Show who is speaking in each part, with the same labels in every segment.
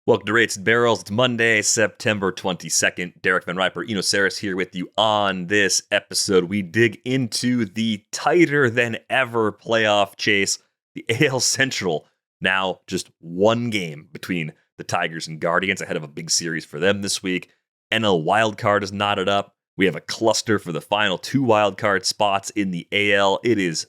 Speaker 1: Welcome to Rates and Barrels. It's Monday, September 22nd. Derek Van Riper, Eno Saris here with you on this episode. We dig into the tighter than ever playoff chase. The AL Central, now just one game between the Tigers and Guardians ahead of a big series for them this week. NL wildcard is knotted up. We have a cluster for the final two wildcard spots in the AL. It is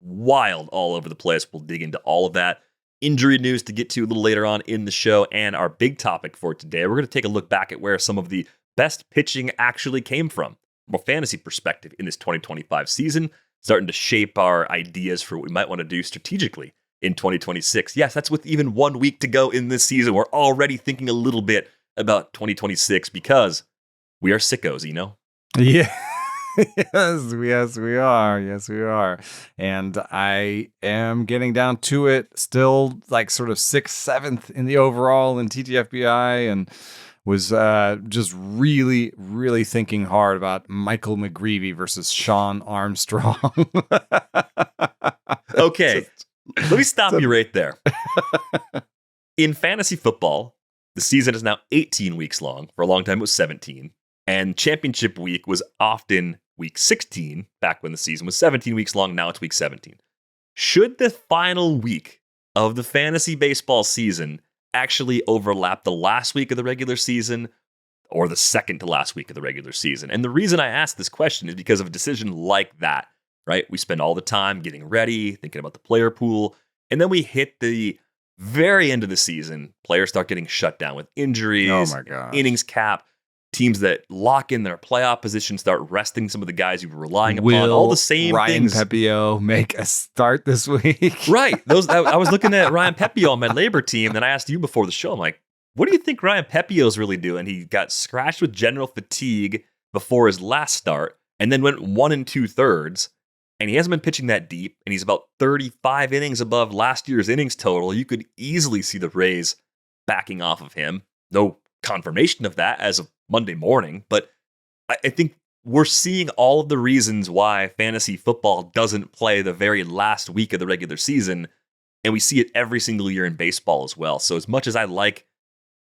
Speaker 1: wild all over the place. We'll dig into all of that. Injury news to get to a little later on in the show, and our big topic for today, we're going to take a look back at where some of the best pitching actually came from a fantasy perspective in this 2025 season, starting to shape our ideas for what we might want to do strategically in 2026. Yes, that's with even 1 week to go in this season. We're already thinking a little bit about 2026 because we are sickos,
Speaker 2: Yeah. Yes, we are. Yes, we are. And I am getting down to it, still like sort of 6th, 7th in the overall in TTFBI, and was just really, really thinking hard about Michael McGreevy versus Sean Armstrong.
Speaker 1: Okay, let me stop you right there. In fantasy football, the season is now 18 weeks long. For a long time, it was 17. And championship week was often week 16, back when the season was 17 weeks long. Now it's week 17. Should the final week of the fantasy baseball season actually overlap the last week of the regular season or the second to last week of the regular season? And the reason I ask this question is because of a decision like that, right? We spend all the time getting ready, thinking about the player pool, and then we hit the very end of the season. Players start getting shut down with injuries,
Speaker 2: Oh my God.
Speaker 1: Innings cap. Teams that lock in their playoff position start resting some of the guys you were relying upon. All the same
Speaker 2: Ryan
Speaker 1: things.
Speaker 2: Pepio make a start this week?
Speaker 1: Right. I was looking at Ryan Pepio on my Labor team, and I asked you before the show, I'm like, what do you think Ryan Pepio's really doing? He got scratched with general fatigue before his last start, and then went 1 2/3, and he hasn't been pitching that deep, and he's about 35 innings above last year's innings total. You could easily see the Rays backing off of him. No confirmation of that as of Monday morning, but I think we're seeing all of the reasons why fantasy football doesn't play the very last week of the regular season, and we see it every single year in baseball as well. So as much as I like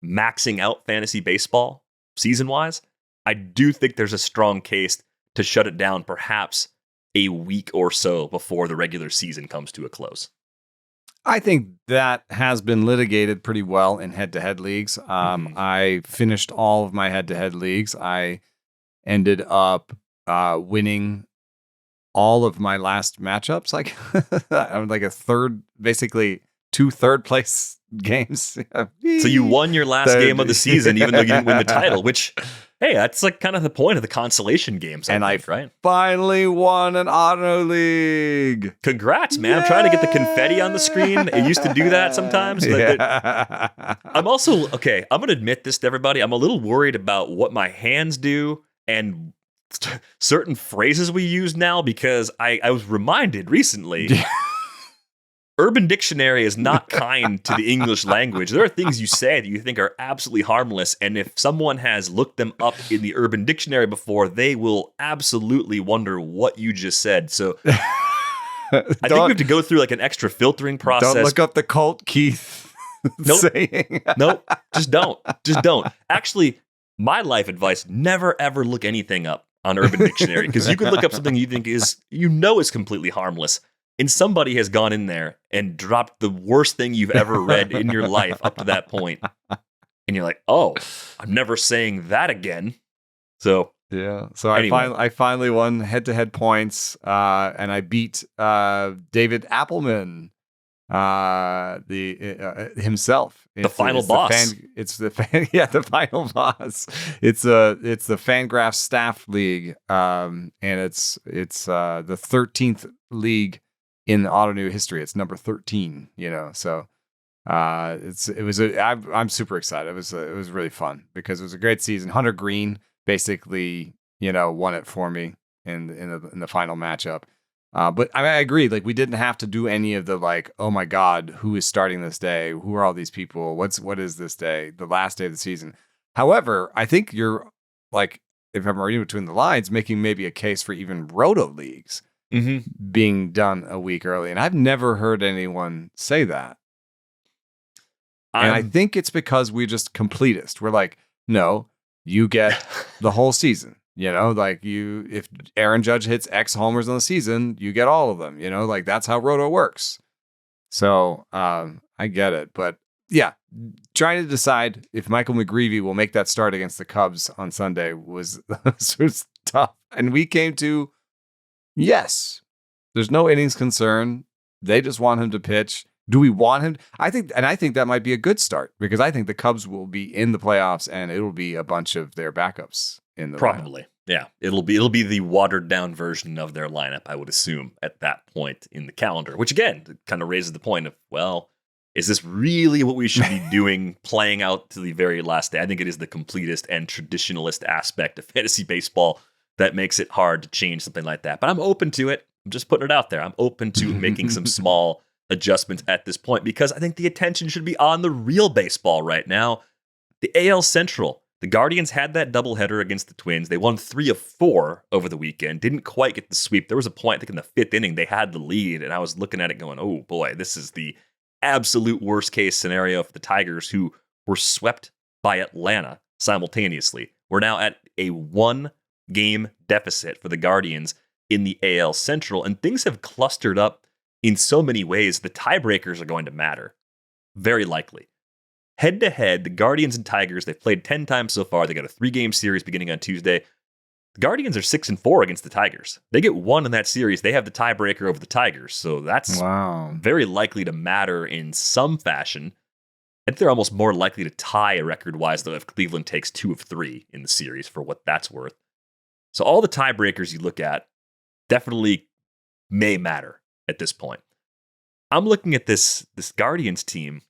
Speaker 1: maxing out fantasy baseball season-wise, I do think there's a strong case to shut it down perhaps a week or so before the regular season comes to a close.
Speaker 2: I think that has been litigated pretty well in head-to-head leagues. I finished all of my head-to-head leagues. I ended up winning all of my last matchups. Like I'm like a third, basically 2 third-place games.
Speaker 1: So you won your last game of the season, even though you didn't win the title, which, hey, that's like kind of the point of the consolation games,
Speaker 2: I
Speaker 1: think, right?
Speaker 2: Finally won an auto league.
Speaker 1: Congrats, man. I'm trying to get the confetti on the screen. It used to do that sometimes. But I'm also, okay, I'm going to admit this to everybody. I'm a little worried about what my hands do and certain phrases we use now, because I was reminded recently Urban Dictionary is not kind to the English language. There are things you say that you think are absolutely harmless, and if someone has looked them up in the Urban Dictionary before, they will absolutely wonder what you just said. So I think we have to go through like an extra filtering process.
Speaker 2: Don't look up the Colt Keith saying.
Speaker 1: Nope, just don't. Just don't. Actually, my life advice, never ever look anything up on Urban Dictionary, because you could look up something you think is completely harmless, and somebody has gone in there and dropped the worst thing you've ever read in your life up to that point. And you're like, oh, I'm never saying that again. So
Speaker 2: yeah. So
Speaker 1: anyway.
Speaker 2: I finally won head-to-head points, and I beat David Appelman, himself.
Speaker 1: The final boss.
Speaker 2: The final boss. It's the Fangraphs Staff League, and it's the 13th league in Autonew history. It's number 13, so I'm super excited. It was really fun because it was a great season. Hunter Green basically, won it for me in the final matchup. But I agree, like, we didn't have to do any of the like, oh my God, who is starting this day? Who are all these people? What is this day? The last day of the season. However, I think you're, like, if I'm reading between the lines, making maybe a case for even roto leagues being done a week early. And I've never heard anyone say that. And I think it's because we're just completists. We're like, no, you get the whole season. Like if Aaron Judge hits X homers in the season, you get all of them. Like that's how Roto works. So I get it. But yeah, trying to decide if Michael McGreevy will make that start against the Cubs on Sunday was tough. And we came to, yes, there's no innings concern. They just want him to pitch. Do we want him? I think that might be a good start because I think the Cubs will be in the playoffs and it'll be a bunch of their backups in the
Speaker 1: probably.
Speaker 2: lineup.
Speaker 1: Yeah, it'll be the watered down version of their lineup, I would assume, at that point in the calendar. Which again kind of raises the point of, well, is this really what we should be doing, playing out to the very last day? I think it is the completest and traditionalist aspect of fantasy baseball that makes it hard to change something like that. But I'm open to it. I'm just putting it out there. I'm open to making some small adjustments at this point because I think the attention should be on the real baseball right now. The AL Central. The Guardians had that doubleheader against the Twins. They won 3 of 4 over the weekend. Didn't quite get the sweep. There was a point, I think, in the 5th inning, they had the lead, and I was looking at it going, oh boy, this is the absolute worst case scenario for the Tigers, who were swept by Atlanta simultaneously. We're now at a 1-game deficit for the Guardians in the AL Central, and things have clustered up in so many ways. The tiebreakers are going to matter, very likely. Head-to-head, the Guardians and Tigers, they've played 10 times so far. They got a 3-game series beginning on Tuesday. The Guardians are 6-4 against the Tigers. They get 1 in that series. They have the tiebreaker over the Tigers. So that's very likely to matter in some fashion. I think they're almost more likely to tie record-wise, though, if Cleveland takes 2 of 3 in the series, for what that's worth. So all the tiebreakers you look at definitely may matter at this point. I'm looking at this Guardians team,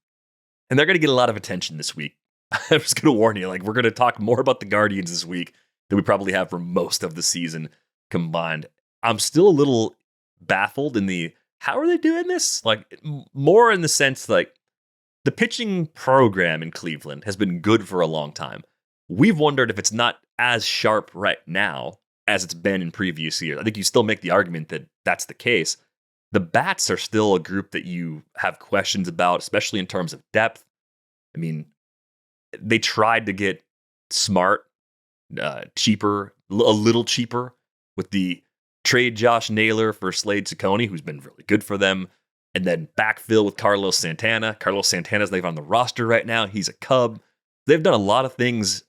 Speaker 1: and they're going to get a lot of attention this week. I'm just going to warn you, we're going to talk more about the Guardians this week than we probably have for most of the season combined. I'm still a little baffled in how are they doing this? More in the sense, the pitching program in Cleveland has been good for a long time. We've wondered if it's not as sharp right now as it's been in previous years. I think you still make the argument that that's the case. The Bats are still a group that you have questions about, especially in terms of depth. I mean, they tried to get smart, cheaper, a little cheaper with the trade Josh Naylor for Slade Ciccone, who's been really good for them, and then backfill with Carlos Santana. Carlos Santana's on the roster right now. He's a Cub. They've done a lot of things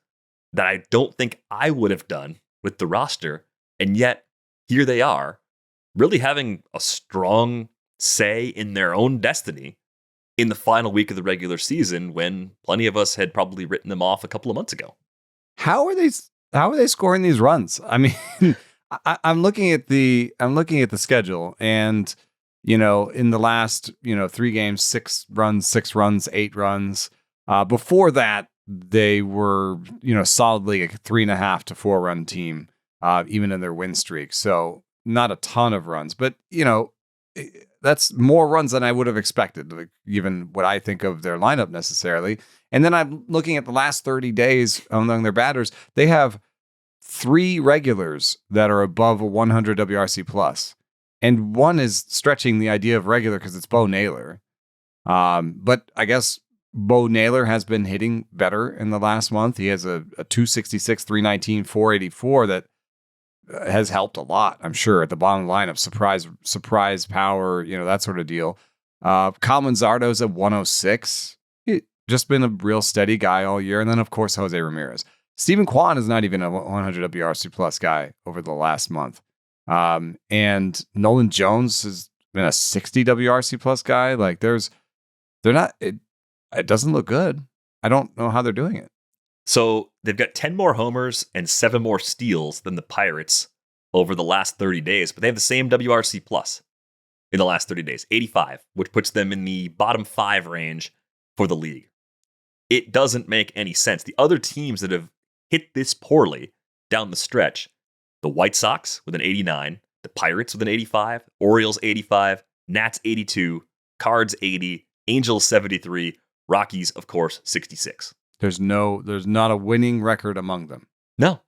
Speaker 1: that I don't think I would have done with the roster, and yet here they are, really having a strong say in their own destiny in the final week of the regular season when plenty of us had probably written them off a couple of months ago. How are they scoring these runs? I mean, I'm looking at the schedule, and in the last 3 games, 6 runs, 8 runs. Before that, they were solidly a 3.5 to 4 run team, even in their win streak. So not a ton of runs, but that's more runs than I would have expected, given what I think of their lineup necessarily. And then I'm looking at the last 30 days among their batters. They have 3 regulars that are above a 100 WRC plus, and one is stretching the idea of regular because it's Bo Naylor. But I guess Bo Naylor has been hitting better in the last month. He has a 266, 319, 484 that has helped a lot, I'm sure, at the bottom lineup. Surprise power, that sort of deal. Kyle Manzardo's at 106. He's just been a real steady guy all year. And then, of course, Jose Ramirez. Stephen Kwan is not even a 100 WRC plus guy over the last month. And Nolan Jones has been a 60 WRC plus guy. It doesn't look good. I don't know how they're doing it. So they've got 10 more homers and 7 more steals than the Pirates over the last 30 days, but they have the same WRC plus in the last 30 days, 85, which puts them in the bottom 5 range for the league. It doesn't make any sense. The other teams that have hit this poorly down the stretch, the White Sox with an 89, the Pirates with an 85, Orioles 85, Nats 82, Cards 80, Angels 73, Rockies, of course, 66. There's not a winning record among them. No,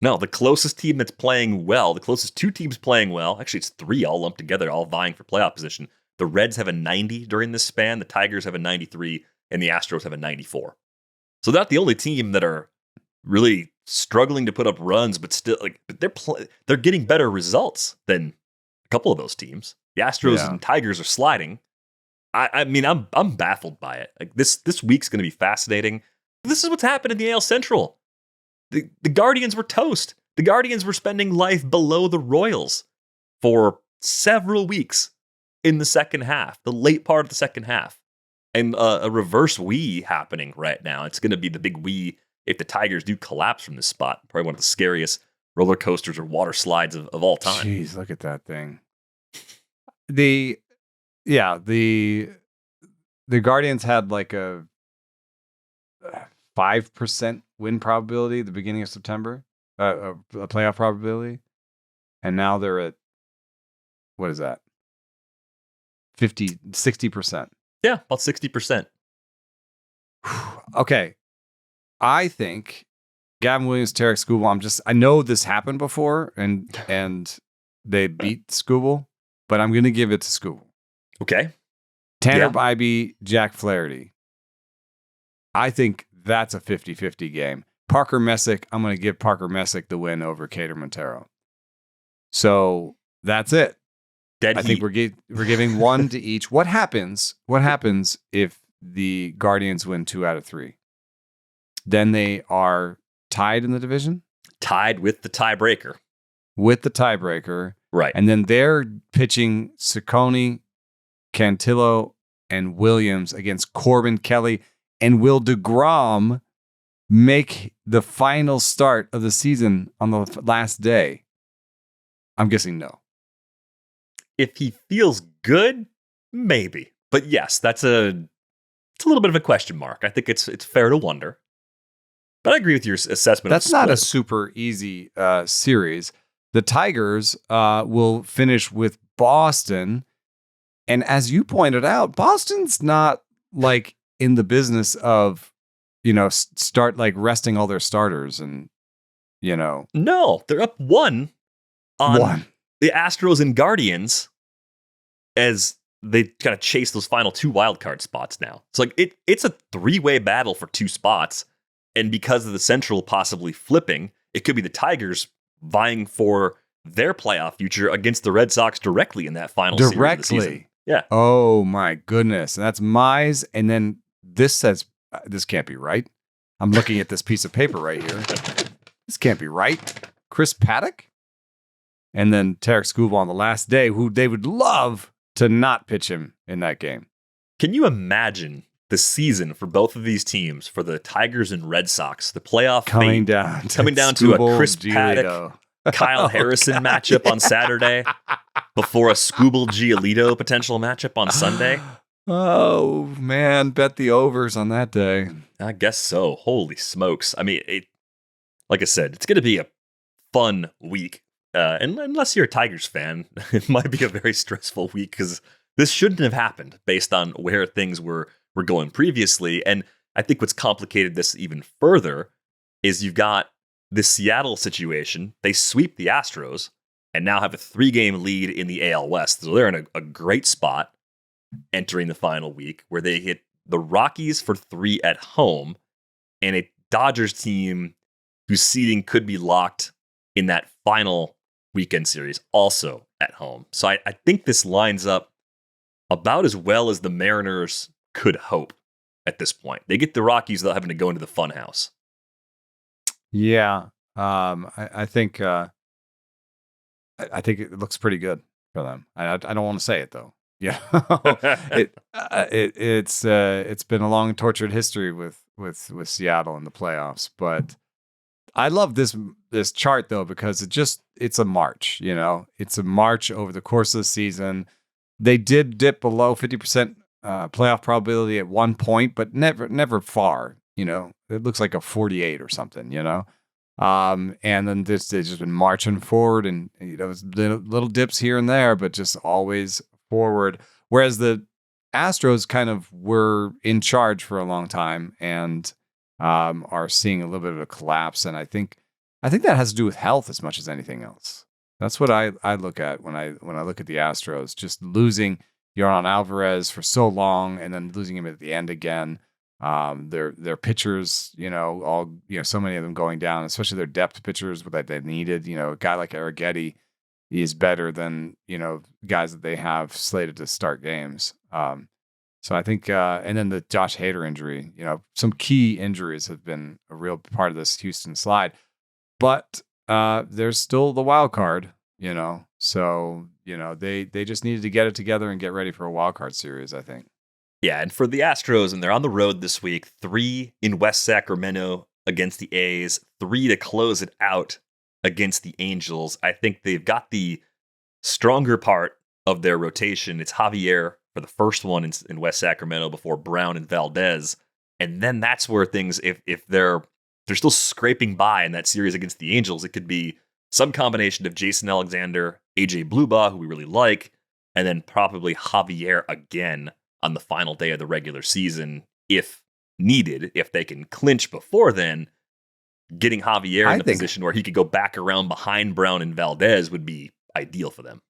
Speaker 1: the closest team that's playing well, the closest 2 teams playing well, actually it's 3 all lumped together, all vying for playoff position. The Reds have a 90 during this span. The Tigers have a 93. and the Astros have a 94. So they're not the only team that are really struggling to put up runs, but still, like, they're getting better results than a couple of those teams. The Astros and Tigers are sliding. I mean, I'm baffled by it. Like this week's going to be fascinating. This is what's happened in the AL Central. The Guardians were toast. The Guardians were spending life below the Royals for several weeks in the second half, the late part of the second half. And a reverse wee happening right now. It's going to be the big wee if the Tigers do collapse from this spot. Probably one of the scariest roller coasters or water slides of all time.
Speaker 2: Jeez, look at that thing. The Guardians had like a 5% win probability at the beginning of September, a playoff probability. And now they're at, what is that? 60%.
Speaker 1: Yeah, about 60%.
Speaker 2: Okay. I think Gavin Williams, Tarek Skubal, I know this happened before and they beat Skubal, but I'm going to give it to Skubal.
Speaker 1: Okay.
Speaker 2: Tanner Bybee, Jack Flaherty. I think that's a 50-50 game. Parker Messick, I'm going to give Parker Messick the win over Cater Montero. So that's it. I think we're giving one to each. What happens if the Guardians win 2 out of 3? Then they are tied in the division?
Speaker 1: Tied with the tiebreaker.
Speaker 2: Right. And then they're pitching Ciccone, Cantillo, and Williams against Corbin, Kelly, and will DeGrom make the final start of the season on the last day? I'm guessing no.
Speaker 1: If he feels good, maybe. But yes, it's a little bit of a question mark. I think it's fair to wonder. But I agree with your assessment.
Speaker 2: That's not a super easy series. The Tigers will finish with Boston. And as you pointed out, Boston's not like in the business of, start like resting all their starters and,
Speaker 1: No, they're up 1 on the Astros and Guardians as they kind of chase those final 2 wildcard spots now. It's like it's a 3-way battle for 2 spots. And because of the Central possibly flipping, it could be the Tigers vying for their playoff future against the Red Sox directly in that final series of the season. Yeah.
Speaker 2: Oh, my goodness. And that's Mize. And then this says, this can't be right. I'm looking at this piece of paper right here. This can't be right. Chris Paddock? And then Tarek Skubal on the last day, who they would love to not pitch him in that game.
Speaker 1: Can you imagine the season for both of these teams, for the Tigers and Red Sox, the playoff
Speaker 2: coming down
Speaker 1: to a Chris Paddock, Kyle Harrison matchup on Saturday before a Skubal Giolito potential matchup on Sunday?
Speaker 2: Oh, man, bet the overs on that day.
Speaker 1: I guess so. Holy smokes. I mean, like I said, it's going to be a fun week. And unless you're a Tigers fan, it might be a very stressful week because this shouldn't have happened based on where things were going previously. And I think what's complicated this even further is you've got this Seattle situation. They sweep the Astros and now have a 3-game lead in the AL West. So they're in a great spot entering the final week where they hit the Rockies for 3 at home and a Dodgers team whose seeding could be locked in that final weekend series also at home. So I think this lines up about as well as the Mariners could hope at this point. They get the Rockies without having to go into the funhouse.
Speaker 2: Yeah. I think it looks pretty good for them. I don't want to say it though. Yeah. It's been a long tortured history with Seattle in the playoffs, but I love this chart though because it's a march, It's a march over the course of the season. They did dip below 50% playoff probability at one point, but never far, It looks like a 48 or something, And then they've just been marching forward and little dips here and there, but just always forward. Whereas the Astros kind of were in charge for a long time and are seeing a little bit of a collapse. And I think that has to do with health as much as anything else. That's what I look at when I look at the Astros, just losing Yordan Alvarez for so long and then losing him at the end again. Their pitchers, so many of them going down, especially their depth pitchers that they needed. A guy like Arrighetti is better than, guys that they have slated to start games. So I think, and then the Josh Hader injury, some key injuries have been a real part of this Houston slide. But there's still the wild card, So, they just needed to get it together and get ready for a wild card series, I think.
Speaker 1: Yeah, and for the Astros, and they're on the road this week, 3 in West Sacramento against the A's, 3 to close it out against the Angels. I think they've got the stronger part of their rotation. It's Javier for the first one in West Sacramento before Brown and Valdez. And then that's where things, if they're still scraping by in that series against the Angels, it could be some combination of Jason Alexander, AJ Blubaugh, who we really like, and then probably Javier again on the final day of the regular season, if needed. If they can clinch before then, getting Javier in a position where he could go back around behind Brown and Valdez would be ideal for them.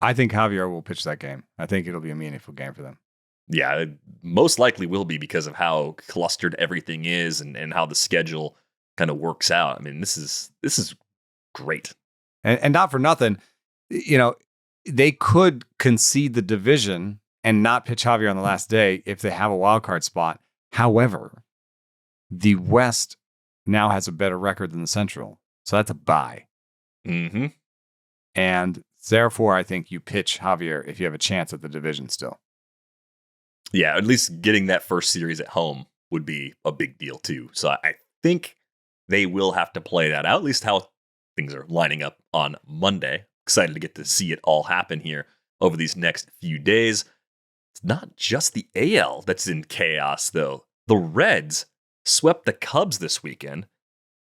Speaker 2: I think Javier will pitch that game. I think it'll be a meaningful game for them.
Speaker 1: Yeah, it most likely will be because of how clustered everything is and how the schedule kind of works out. I mean, this is great.
Speaker 2: And not for nothing, they could concede the division and not pitch Javier on the last day if they have a wild card spot. However, the West now has a better record than the Central. So that's a bye.
Speaker 1: Mm-hmm.
Speaker 2: And therefore, I think you pitch Javier if you have a chance at the division still.
Speaker 1: Yeah, at least getting that first series at home would be a big deal too. So I think they will have to play that out, at least how things are lining up on Monday. Excited to get to see it all happen here over these next few days. It's not just the AL that's in chaos, though. The Reds swept the Cubs this weekend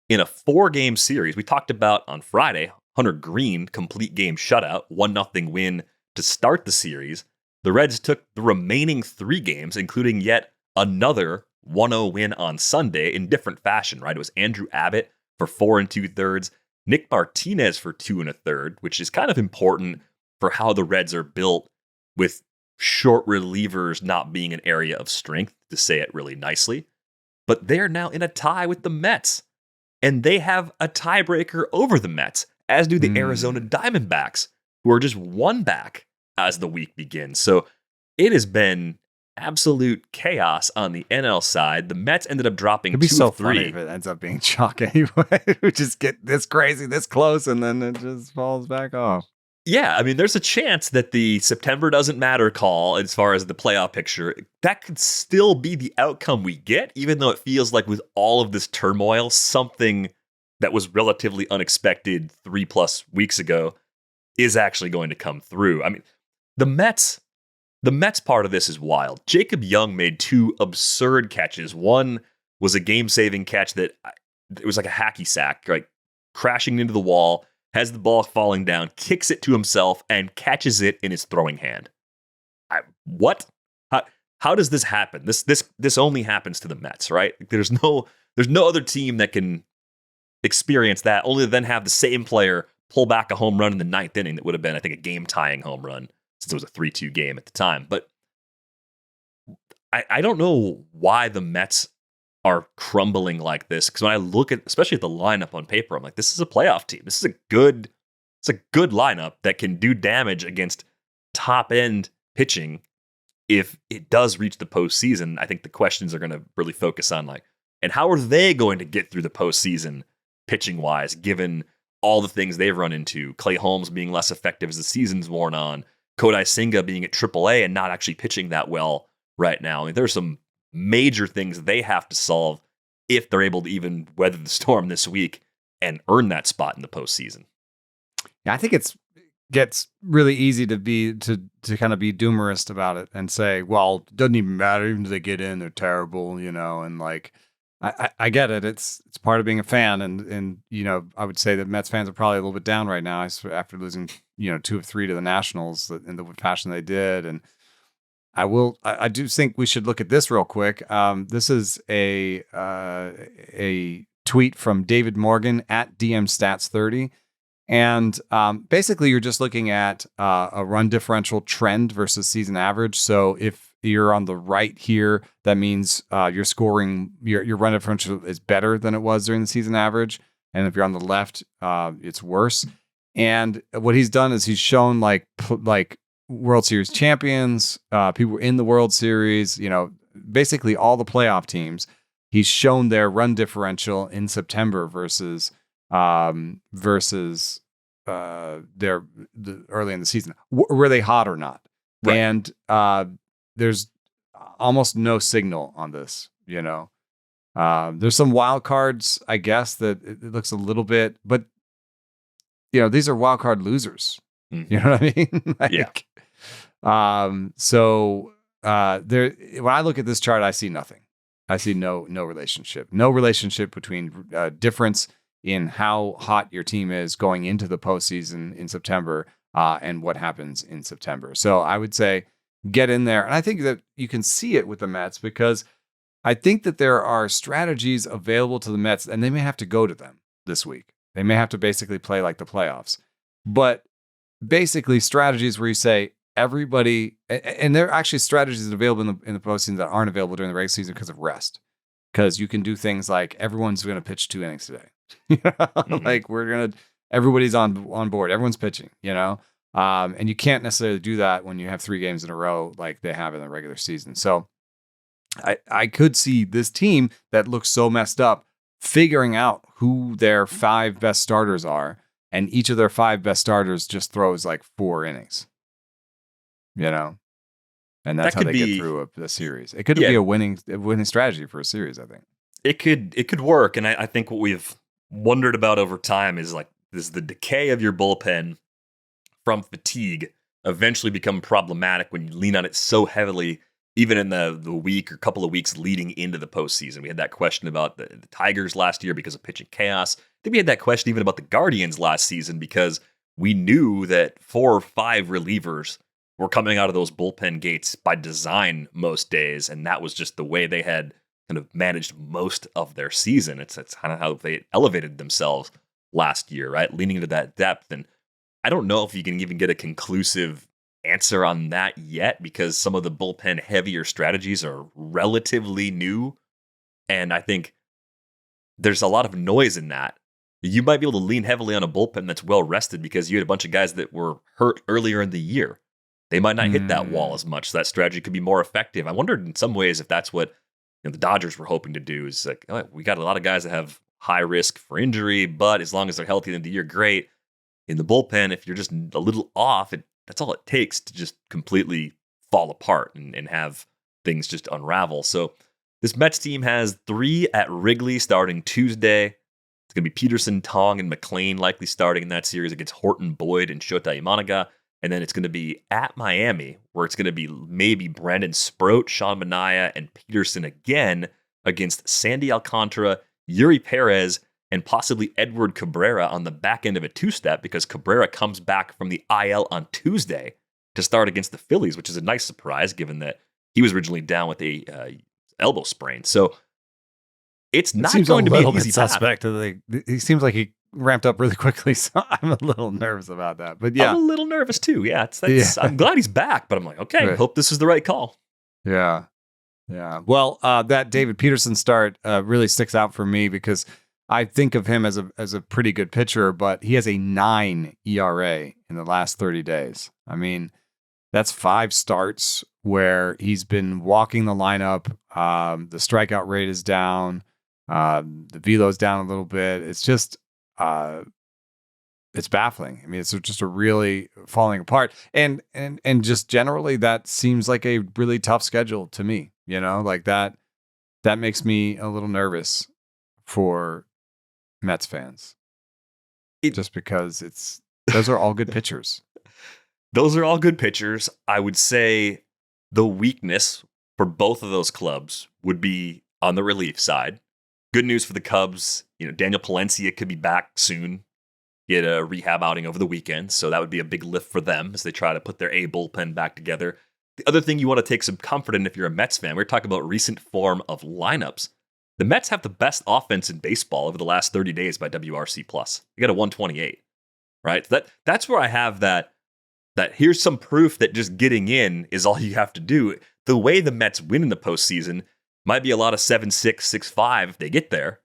Speaker 1: in a 4-game series. We talked about on Friday, Hunter Green, complete game shutout, 1-0 win to start the series. The Reds took the remaining 3 games, including yet another 1-0 win on Sunday in different fashion, right? It was Andrew Abbott for 4 2/3, Nick Martinez for 2 1/3, which is kind of important for how the Reds are built, with short relievers not being an area of strength, to say it really nicely. But they're now in a tie with the Mets, and they have a tiebreaker over the Mets, as do the Arizona Diamondbacks, who are just 1 back as the week begins. So it has been absolute chaos on the NL side. The Mets ended up dropping 2-3.
Speaker 2: It'd be so funny if it ends up being chalk anyway. We just get this crazy, this close, and then it just falls back off.
Speaker 1: Yeah, I mean, there's a chance that the September doesn't matter call as far as the playoff picture, that could still be the outcome we get, even though it feels like with all of this turmoil, something that was relatively unexpected 3+ weeks ago is actually going to come through. I mean, the Mets part of this is wild. Jacob Young made 2 absurd catches. One was a game-saving catch that it was like a hacky sack, like crashing into the wall, has the ball falling down, kicks it to himself, and catches it in his throwing hand. What? How does this happen? This only happens to the Mets, right? There's no other team that can experience that, only to then have the same player pull back a home run in the 9th inning that would have been, I think, a game-tying home run, since it was a 3-2 game at the time. But I don't know why the Mets are crumbling like this, because when I look at, especially at the lineup on paper, I'm like, this is a playoff team. This is a good lineup that can do damage against top-end pitching if it does reach the postseason. I think the questions are going to really focus on, like, and how are they going to get through the postseason pitching-wise, given all the things they've run into? Clay Holmes being less effective as the season's worn on, Kodai Senga being at AAA and not actually pitching that well right now. I mean, there's some major things they have to solve if they're able to even weather the storm this week and earn that spot in the postseason.
Speaker 2: Yeah, I think gets really easy to kind of be doomerist about it and say, well, it doesn't even matter, even if they get in, they're terrible, and like, I get it. It's part of being a fan, and I would say that Mets fans are probably a little bit down right now after losing 2 of 3 to the Nationals in the fashion they did. And I do think we should look at this real quick. This is a tweet from David Morgan at DMStats30. And basically, you're just looking at a run differential trend versus season average. So if you're on the right here, that means your scoring, your run differential is better than it was during the season average. And if you're on the left, it's worse. And what he's done is he's shown like World Series champions, people in the World Series, basically all the playoff teams. He's shown their run differential in September versus their early in the season. Were they hot or not? Right. And there's almost no signal on this. There's some wild cards, I guess, that it looks a little bit, but these are wild card losers. Mm-hmm. You know what I mean? So when I look at this chart, I see nothing. I see no relationship. No relationship between difference in how hot your team is going into the postseason in September and what happens in September. So I would say get in there. And I think that you can see it with the Mets because I think that there are strategies available to the Mets, and they may have to go to them this week. They may have to basically play like the playoffs. But basically strategies where you say, everybody, and there are actually strategies available in the postseason that aren't available during the regular season because of rest. Because you can do things like everyone's going to pitch 2 innings today. Mm-hmm. Like everybody's on board. Everyone's pitching, and you can't necessarily do that when you have 3 games in a row like they have in the regular season. So I could see this team that looks so messed up figuring out who their 5 best starters are, and each of their 5 best starters just throws like 4 innings. And that's how they get through a series. It could be a winning strategy for a series, I think. It
Speaker 1: could work, and I think what we've wondered about over time is the decay of your bullpen from fatigue eventually become problematic when you lean on it so heavily, even in the week or couple of weeks leading into the postseason. We had that question about the Tigers last year because of pitching chaos. I think we had that question even about the Guardians last season because we knew that 4 or 5 relievers were coming out of those bullpen gates by design most days, and that was just the way they had kind of managed most of their season. It's kind of how they elevated themselves last year, right? Leaning into that depth. And I don't know if you can even get a conclusive answer on that yet because some of the bullpen heavier strategies are relatively new. And I think there's a lot of noise in that. You might be able to lean heavily on a bullpen that's well rested because you had a bunch of guys that were hurt earlier in the year. They might not hit that wall as much. So that strategy could be more effective. I wondered in some ways if that's what the Dodgers were hoping to do is like, oh, we got a lot of guys that have high risk for injury, but as long as they're healthy in the year, great. In the bullpen, if you're just a little off, that's all it takes to just completely fall apart and have things just unravel. So this Mets team has 3 at Wrigley starting Tuesday. It's going to be Peterson, Tong, and McLean likely starting in that series against Horton, Boyd, and Shota Imanaga. And then it's going to be at Miami, where it's going to be maybe Brandon Sproat, Sean Manaea, and Peterson again against Sandy Alcantara, Yuri Perez, and possibly Edward Cabrera on the back end of a 2-step because Cabrera comes back from the IL on Tuesday to start against the Phillies, which is a nice surprise given that he was originally down with a elbow sprain. So it's not going to be an easy
Speaker 2: suspect. He seems like he ramped up really quickly, so I'm a little nervous about that. But yeah,
Speaker 1: I'm a little nervous too. Yeah, I'm glad he's back, but I'm like, okay, right. Hope this is the right call.
Speaker 2: Yeah. Well, that David Peterson start really sticks out for me because I think of him as a pretty good pitcher, but he has a 9 ERA in the last 30 days. I mean, that's 5 starts where he's been walking the lineup. The strikeout rate is down. The velo's down a little bit. It's just, it's baffling. I mean, it's just a really falling apart. And just generally, that seems like a really tough schedule to me. Like that makes me a little nervous for Mets fans. Just because those are all good pitchers.
Speaker 1: Those are all good pitchers. I would say the weakness for both of those clubs would be on the relief side. Good news for the Cubs. Daniel Palencia could be back soon. He had a rehab outing over the weekend, so that would be a big lift for them as they try to put their A bullpen back together. The other thing you want to take some comfort in if you're a Mets fan, we're talking about recent form of lineups. The Mets have the best offense in baseball over the last 30 days by WRC+. They got a 128. right? That's where I have that here's some proof that just getting in is all you have to do. The way the Mets win in the postseason might be a lot of 7-6, 6-5 if they get there.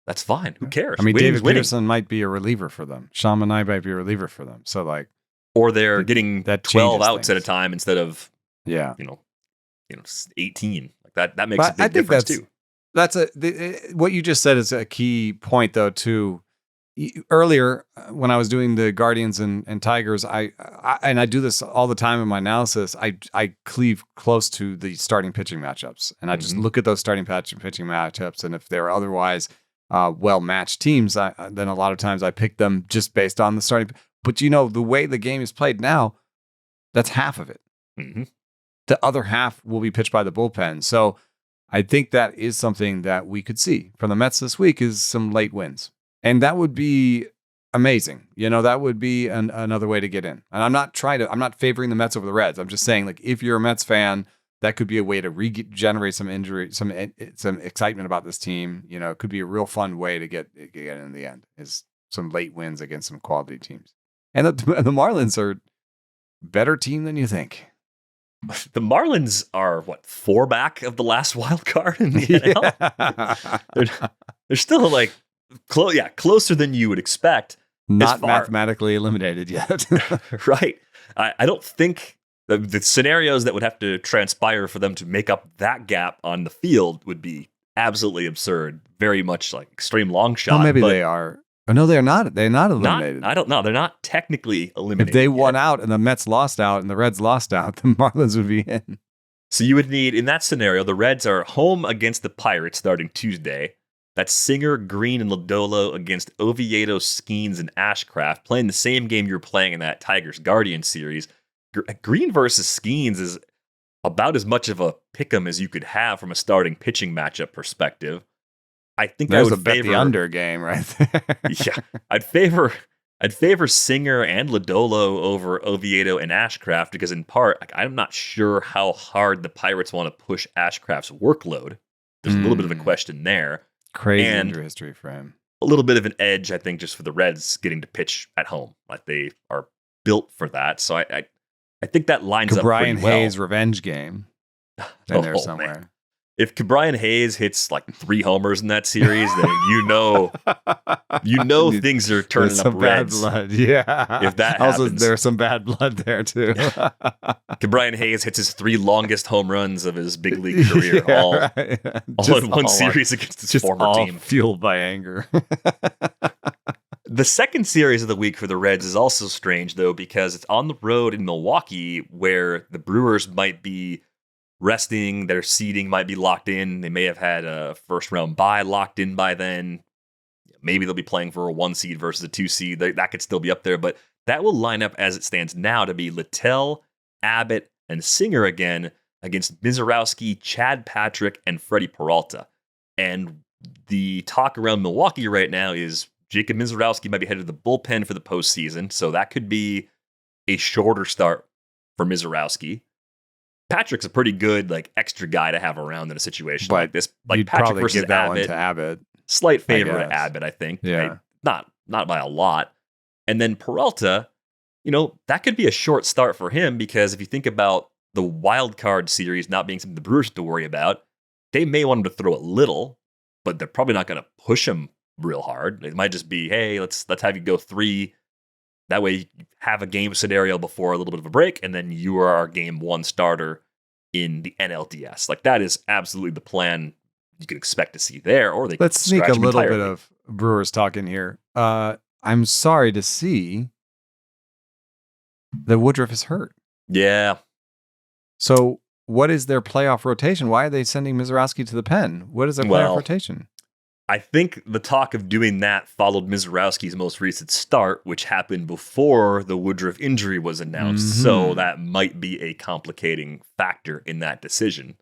Speaker 1: That's fine. Who cares?
Speaker 2: I mean,
Speaker 1: Winning's
Speaker 2: David Peterson might be a reliever for them. Sean Manaea might be a reliever for them. So like,
Speaker 1: or they're getting
Speaker 2: that
Speaker 1: 12 outs
Speaker 2: things
Speaker 1: at a time instead of 18. Like that makes a big difference too.
Speaker 2: That's what you just said is a key point though too. Earlier when I was doing the Guardians and Tigers, I do this all the time in my analysis. I cleave close to the starting pitching matchups, and I just look at those starting pitching matchups, and if they're otherwise well-matched teams, then a lot of times I pick them just based on the starting. But the way the game is played now, that's half of it.
Speaker 1: Mm-hmm.
Speaker 2: The other half will be pitched by the bullpen. So I think that is something that we could see from the Mets this week is some late wins. And that would be amazing. That would be another way to get in. And I'm not favoring the Mets over the Reds. I'm just saying, like, if you're a Mets fan, that could be a way to regenerate some excitement about this team. It could be a real fun way to get in the end is some late wins against some quality teams. And the Marlins are a better team than you think.
Speaker 1: The Marlins are 4 back of the last wild card in the NL. They're still like closer than you would expect.
Speaker 2: Not mathematically eliminated yet.
Speaker 1: Right. I don't think the scenarios that would have to transpire for them to make up that gap on the field would be absolutely absurd. Very much like extreme long shot.
Speaker 2: Well, maybe they are. Oh, no, they're not. They're not eliminated.
Speaker 1: I don't know. They're not technically eliminated.
Speaker 2: If they won out and the Mets lost out and the Reds lost out, the Marlins would be in.
Speaker 1: So you would need, in that scenario, the Reds are home against the Pirates starting Tuesday. That's Singer, Green, and Lodolo against Oviedo, Skeens, and Ashcraft, playing the same game you're playing in that Tigers-Guardians series. Green versus Skeens is about as much of a pick'em as you could have from a starting pitching matchup perspective. I think
Speaker 2: there's
Speaker 1: I would
Speaker 2: bet the under game right there.
Speaker 1: Yeah, I'd favor Singer and Lodolo over Oviedo and Ashcraft because, in part, I'm not sure how hard the Pirates want to push Ashcraft's workload. There's a little bit of a question there.
Speaker 2: Crazy injury history for him.
Speaker 1: A little bit of an edge, I think, just for the Reds getting to pitch at home. Like they are built for that. So I think that lines up
Speaker 2: Bryan
Speaker 1: pretty well.
Speaker 2: Hayes revenge game in there somewhere.
Speaker 1: Man. If Bryan Hayes hits like 3 homers in that series, then things are turning up Reds.
Speaker 2: Bad blood. Yeah.
Speaker 1: If that
Speaker 2: also,
Speaker 1: happens,
Speaker 2: there's some bad blood there too.
Speaker 1: Bryan Hayes hits his 3 longest home runs of his big league career, all in one series against his former team,
Speaker 2: fueled by anger.
Speaker 1: The second series of the week for the Reds is also strange though, because it's on the road in Milwaukee, where the Brewers might be resting, their seeding might be locked in. They may have had a first round bye locked in by then. Maybe they'll be playing for a 1 seed versus a 2 seed. That could still be up there, but that will line up as it stands now to be Littell, Abbott, and Singer again against Mizorowski, Chad Patrick, and Freddie Peralta. And the talk around Milwaukee right now is Jacob Mizorowski might be headed to the bullpen for the postseason, so that could be a shorter start for Mizorowski. Patrick's a pretty good extra guy to have around in a situation like this. Like Patrick versus
Speaker 2: give that one to Abbott.
Speaker 1: Slight favor to Abbott, I think.
Speaker 2: Yeah.
Speaker 1: Right? Not by a lot. And then Peralta, that could be a short start for him because if you think about the wild card series not being something the Brewers have to worry about, they may want him to throw a little, but they're probably not going to push him real hard. It might just be, hey, let's have you go 3. That way you have a game scenario before a little bit of a break, and then you are our game 1 starter in the NLDS. That is absolutely the plan you can expect to see there. Or
Speaker 2: let's sneak a little bit of Brewers talk in here. I'm sorry to see that Woodruff is hurt.
Speaker 1: Yeah.
Speaker 2: So what is their playoff rotation? Why are they sending Mizorowski to the pen? What is their playoff rotation?
Speaker 1: I think the talk of doing that followed Mizorowski's most recent start, which happened before the Woodruff injury was announced. Mm-hmm. So that might be a complicating factor in that decision.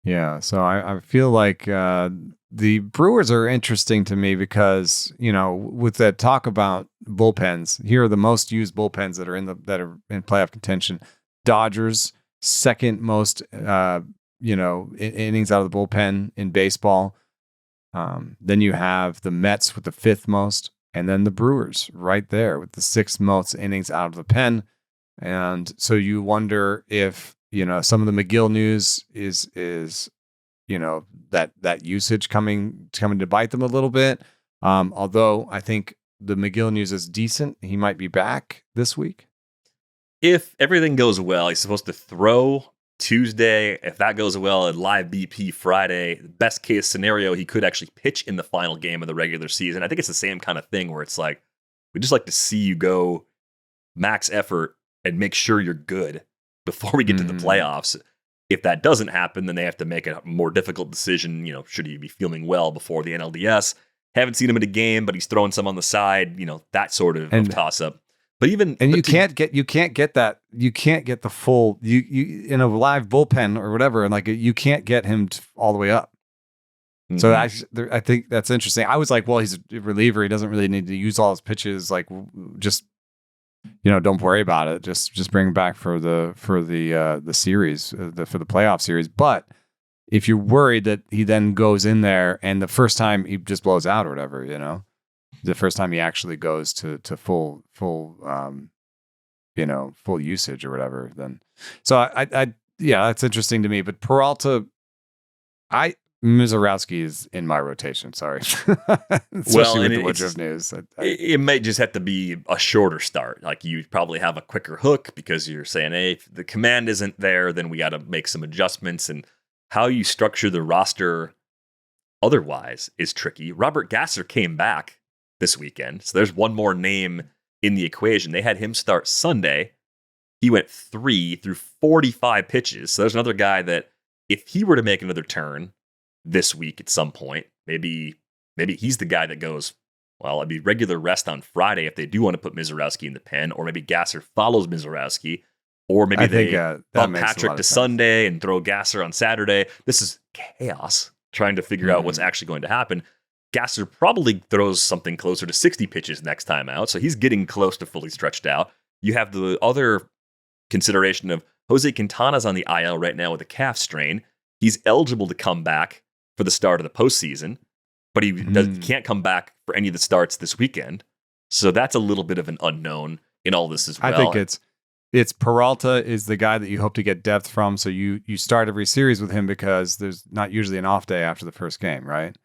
Speaker 2: Yeah, so I feel like the Brewers are interesting to me because, with that talk about bullpens, here are the most used bullpens that are in playoff contention. Dodgers, second most innings out of the bullpen in baseball. Then you have the Mets with the 5th most, and then the Brewers right there with the 6 most innings out of the pen. And so you wonder if, some of the McGill news is that usage coming to bite them a little bit. Although I think the McGill news is decent. He might be back this week.
Speaker 1: If everything goes well, he's supposed to throw Tuesday. If that goes well, at live BP Friday. Best case scenario, he could actually pitch in the final game of the regular season. I think it's the same kind of thing where it's like, we just like to see you go max effort and make sure you're good before we get to the playoffs. If that doesn't happen, then they have to make a more difficult decision. Should he be feeling well before the NLDS? Haven't seen him in a game, but he's throwing some on the side. That sort of toss up. But you can't get the full you in a live bullpen or whatever, and you can't get him all the way up. Mm-hmm. So I think that's interesting. I was like, well, he's a reliever. He doesn't really need to use all his pitches. Just don't worry about it. Just bring him back for the series, for the playoff series. But if you're worried that he then goes in there and the first time he just blows out or whatever, the first time he actually goes to full usage or whatever, then that's interesting to me. But Peralta, Mizorowski is in my rotation. Sorry. Especially with the Woodruff news. It may just have to be a shorter start. You probably have a quicker hook because you're saying, hey, if the command isn't there, then we got to make some adjustments. And how you structure the roster otherwise is tricky. Robert Gasser came back this weekend, so there's one more name in the equation. They had him start Sunday. He went 3 through 45 pitches. So there's another guy that if he were to make another turn this week at some point, maybe he's the guy that goes, well, it'd be regular rest on Friday if they do want to put Mizorowski in the pen, or maybe Gasser follows Mizorowski, or maybe they bump Patrick to Sunday and throw Gasser on Saturday. This is chaos trying to figure out what's actually going to happen. Gasser probably throws something closer to 60 pitches next time out, so he's getting close to fully stretched out. You have the other consideration of Jose Quintana's on the IL right now with a calf strain. He's eligible to come back for the start of the postseason, but he can't come back for any of the starts this weekend. So that's a little bit of an unknown in all this as well.
Speaker 2: I think it's Peralta is the guy that you hope to get depth from. So you start every series with him because there's not usually an off day after the first game, right?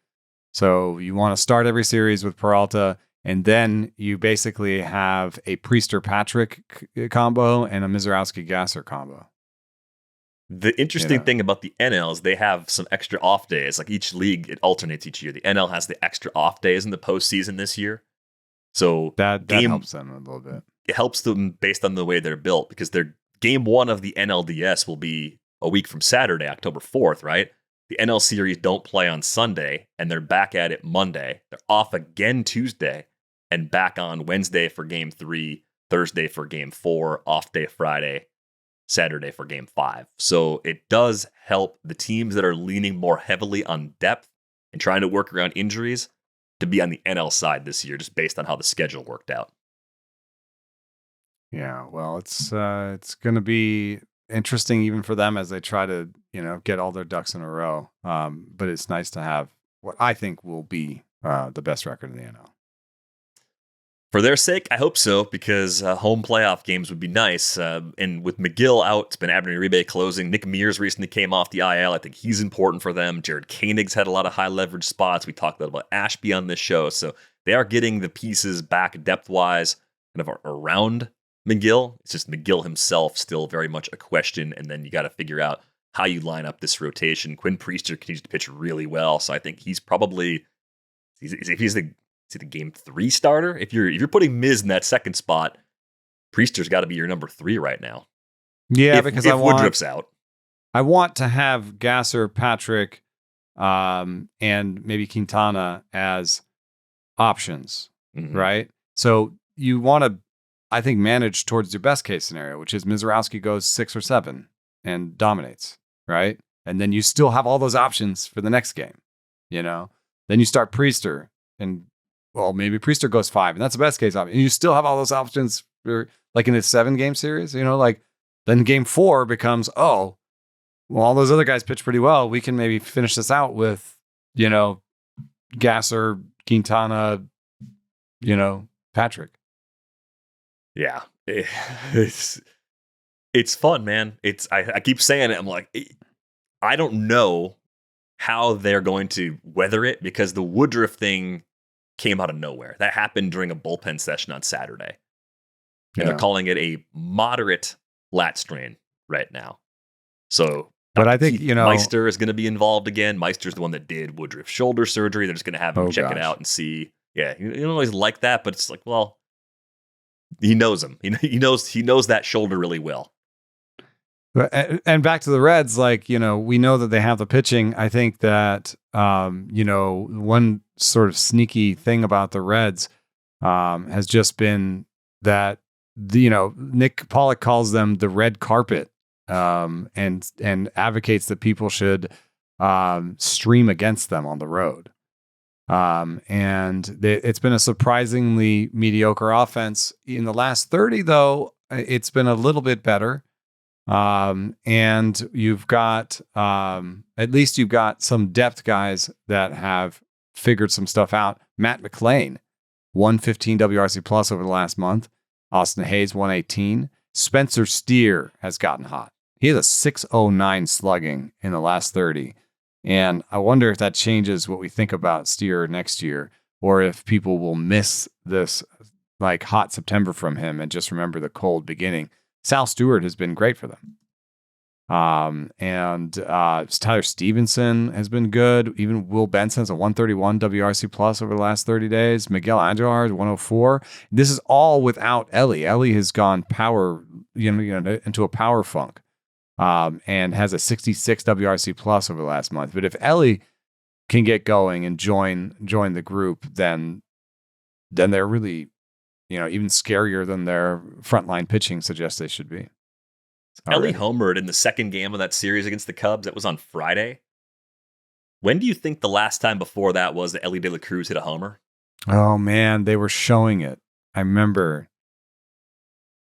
Speaker 2: So you want to start every series with Peralta, and then you basically have a Priester-Patrick combo and a Mizorowski-Gasser combo.
Speaker 1: The interesting thing about the NL is they have some extra off days. Each league, it alternates each year. The NL has the extra off days in the postseason this year. So
Speaker 2: that helps them a little bit.
Speaker 1: It helps them based on the way they're built, because their game 1 of the NLDS will be a week from Saturday, October 4th, right? The NL series don't play on Sunday, and they're back at it Monday. They're off again Tuesday, and back on Wednesday for game 3, Thursday for game 4, off day Friday, Saturday for game 5. So it does help the teams that are leaning more heavily on depth and trying to work around injuries to be on the NL side this year, just based on how the schedule worked out.
Speaker 2: Yeah, well, it's going to be interesting even for them as they try to, get all their ducks in a row. But it's nice to have what I think will be the best record in the NL.
Speaker 1: For their sake, I hope so, because home playoff games would be nice. And with McGill out, it's been Abner Uribe closing. Nick Mears recently came off the IL. I think he's important for them. Jared Koenig's had a lot of high leverage spots. We talked a little about Ashby on this show. So they are getting the pieces back depth-wise kind of around McGill. It's just McGill himself still very much a question. And then you got to figure out how you line up this rotation. Quinn Priester continues to pitch really well. So I think he's probably, if he's the game 3 starter. If you're putting Miz in that second spot, Priester's got to be your number 3 right now.
Speaker 2: Yeah, because if
Speaker 1: Woodruff's out,
Speaker 2: I want to have Gasser, Patrick, and maybe Quintana as options, right? So you want to, I think, manage towards your best case scenario, which is Mizorowski goes 6 or 7 and dominates, right? And then you still have all those options for the next game, Then you start Priester and, well, maybe Priester goes 5, and that's the best case option. And you still have all those options for, in a 7-game series, then game 4 becomes, all those other guys pitch pretty well. We can maybe finish this out with, Gasser, Quintana, Patrick.
Speaker 1: Yeah, it's fun, man. I keep saying it. I'm like, I don't know how they're going to weather it because the Woodruff thing came out of nowhere. That happened during a bullpen session on Saturday. And they're calling it a moderate lat strain right now. So,
Speaker 2: but I think,
Speaker 1: Meister is going to be involved again. Meister's the one that did Woodruff's shoulder surgery. They're just going to have him check it out and see. Yeah, you don't always like that, but it's like, well, he knows him. He knows that shoulder really well.
Speaker 2: And back to the Reds, like, we know that they have the pitching. I think that, one sort of sneaky thing about the Reds has just been that, Nick Pollock calls them the red carpet and advocates that people should stream against them on the road. And it's been a surprisingly mediocre offense. In the last 30, though, it's been a little bit better. And you've got, at least you've got some depth guys that have figured some stuff out. Matt McClain, 115 WRC plus over the last month. Austin Hayes, 118. Spencer Steer has gotten hot. He has a 609 slugging in the last 30. And I wonder if that changes what we think about Steer next year, or if people will miss this like hot September from him and just remember the cold beginning. Sal Stewart has been great for them. And Tyler Stevenson has been good. Even Will Benson's a 131 WRC plus over the last 30 days. Miguel Andujar is 104. This is all without Elly. Elly has gone power, into a power funk, and has a 66 WRC plus over the last month. But if Elly can get going and join the group, then they're really, even scarier than their frontline pitching suggests they should be.
Speaker 1: Elly homered in the second game of that series against the Cubs. That was on Friday. When do you think the last time before that was that Elly De La Cruz hit a homer?
Speaker 2: Oh, man, they were showing it. I remember.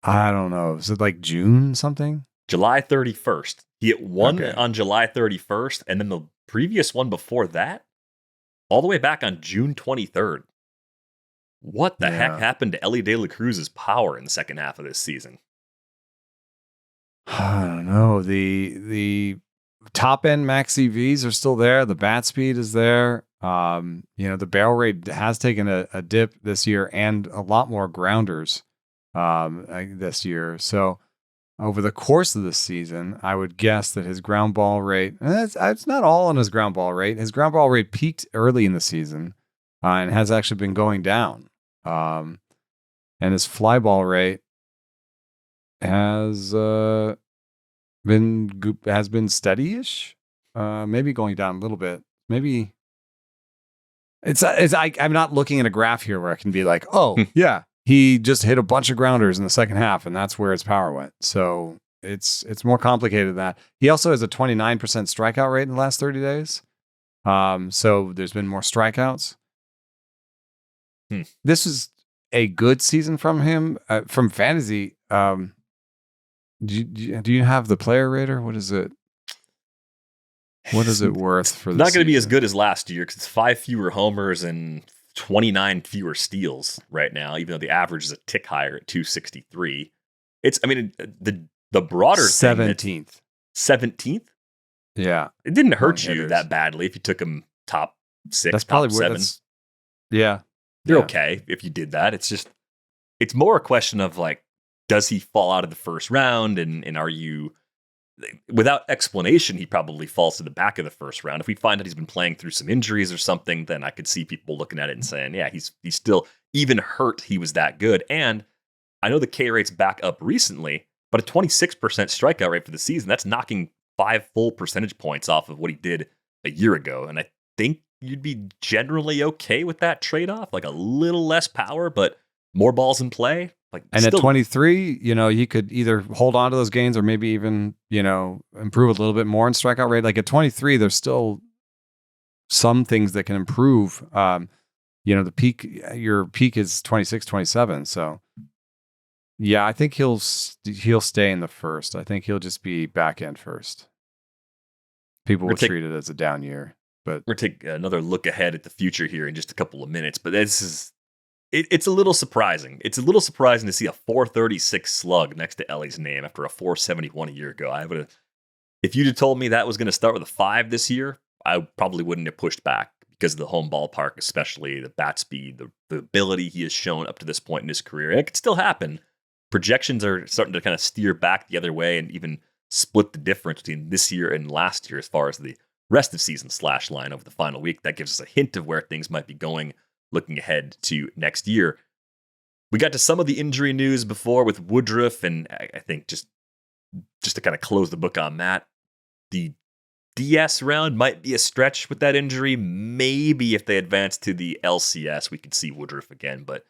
Speaker 2: I don't know. Was it like June something?
Speaker 1: July 31st. He hit one on July 31st, and then the previous one before that, all the way back on June 23rd. What the heck happened to Elly De La Cruz's power in the second half of this season?
Speaker 2: I don't know. The top end max EVs are still there. The bat speed is there. The barrel rate has taken a dip this year, and a lot more grounders this year. So over the course of the season, I would guess that his ground ball rate, it's not all on his ground ball rate. His ground ball rate peaked early in the season and has actually been going down. And his fly ball rate has been steady-ish, maybe going down a little bit. Maybe I'm not looking at a graph here where I can be like, oh yeah, he just hit a bunch of grounders in the second half, and that's where his power went. So it's more complicated than that. He also has a 29% strikeout rate in the last 30 days. So there's been more strikeouts. This is a good season from him. From fantasy, do you have the player rater? What is it? What is it worth for?
Speaker 1: Not going to be as good as last year because it's 5 fewer homers and 29 fewer steals right now. Even though the average is a tick higher at 263. The broader
Speaker 2: 17th.
Speaker 1: 17th.
Speaker 2: Yeah,
Speaker 1: it didn't hurt you that badly if you took him top 6.
Speaker 2: That's
Speaker 1: top
Speaker 2: probably
Speaker 1: 7.
Speaker 2: Yeah.
Speaker 1: They're okay if you did that. It's more a question of like, does he fall out of the first round? And are you, without explanation, he probably falls to the back of the first round. If we find that he's been playing through some injuries or something, then I could see people looking at it and saying, yeah, he's still, even hurt, he was that good. And I know the K rate's back up recently, but a 26% strikeout rate for the season, that's knocking 5 full percentage points off of what he did a year ago. And I think you'd be generally okay with that trade-off, like a little less power, but more balls in play.
Speaker 2: And at 23, you could either hold on to those gains or maybe even, improve a little bit more in strikeout rate. Like at 23, there's still some things that can improve. The peak, your peak is 26, 27. So yeah, I think he'll stay in the first. I think he'll just be back end first. People will treat it as a down year. But
Speaker 1: we're going to take another look ahead at the future here in just a couple of minutes. But it's It's a little surprising. It's a little surprising to see a 436 slug next to Elly's name after a 471 a year ago. If you'd have told me that was going to start with a 5 this year, I probably wouldn't have pushed back because of the home ballpark, especially the bat speed, the ability he has shown up to this point in his career. And it could still happen. Projections are starting to kind of steer back the other way and even split the difference between this year and last year as far as the rest of season slash line over the final week. That gives us a hint of where things might be going looking ahead to next year. We got to some of the injury news before with Woodruff, and I think just to kind of close the book on that, the DS round might be a stretch with that injury. Maybe if they advance to the LCS, we could see Woodruff again, but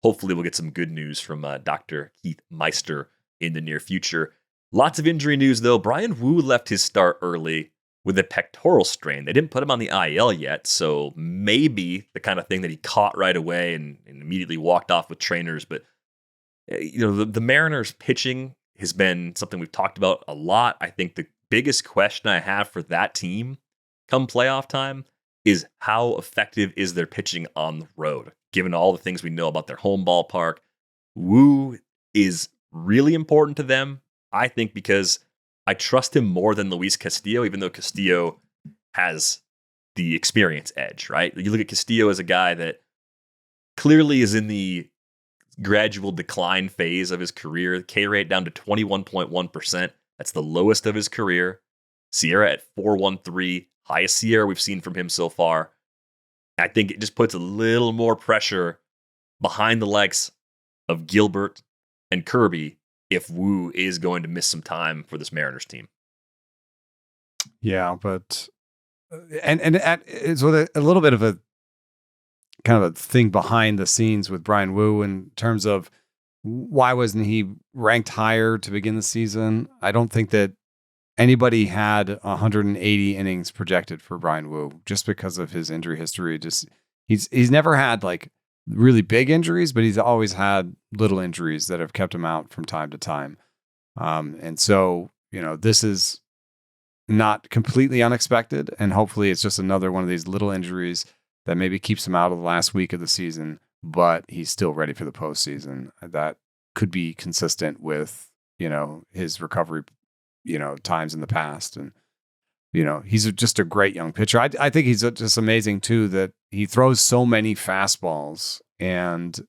Speaker 1: hopefully we'll get some good news from Dr. Keith Meister in the near future. Lots of injury news, though. Bryan Woo left his start early with a pectoral strain. They didn't put him on the IL yet, so maybe the kind of thing that he caught right away and immediately walked off with trainers. But the Mariners pitching has been something we've talked about a lot. I think the biggest question I have for that team come playoff time is how effective is their pitching on the road, given all the things we know about their home ballpark. Woo is really important to them, I think, because I trust him more than Luis Castillo, even though Castillo has the experience edge, right? You look at Castillo as a guy that clearly is in the gradual decline phase of his career. K rate down to 21.1%. That's the lowest of his career. Sierra at 4.13, highest Sierra we've seen from him so far. I think it just puts a little more pressure behind the likes of Gilbert and Kirby if Woo is going to miss some time for this Mariners team.
Speaker 2: Yeah, but it's with a little bit of a kind of a thing behind the scenes with Bryan Woo in terms of why wasn't he ranked higher to begin the season? I don't think that anybody had 180 innings projected for Bryan Woo just because of his injury history. Just he's never had like really big injuries, but he's always had little injuries that have kept him out from time to time. And so, this is not completely unexpected. And hopefully it's just another one of these little injuries that maybe keeps him out of the last week of the season, but he's still ready for the postseason. That could be consistent with, his recovery, times in the past. And, he's just a great young pitcher. I think he's just amazing too, that he throws so many fastballs and,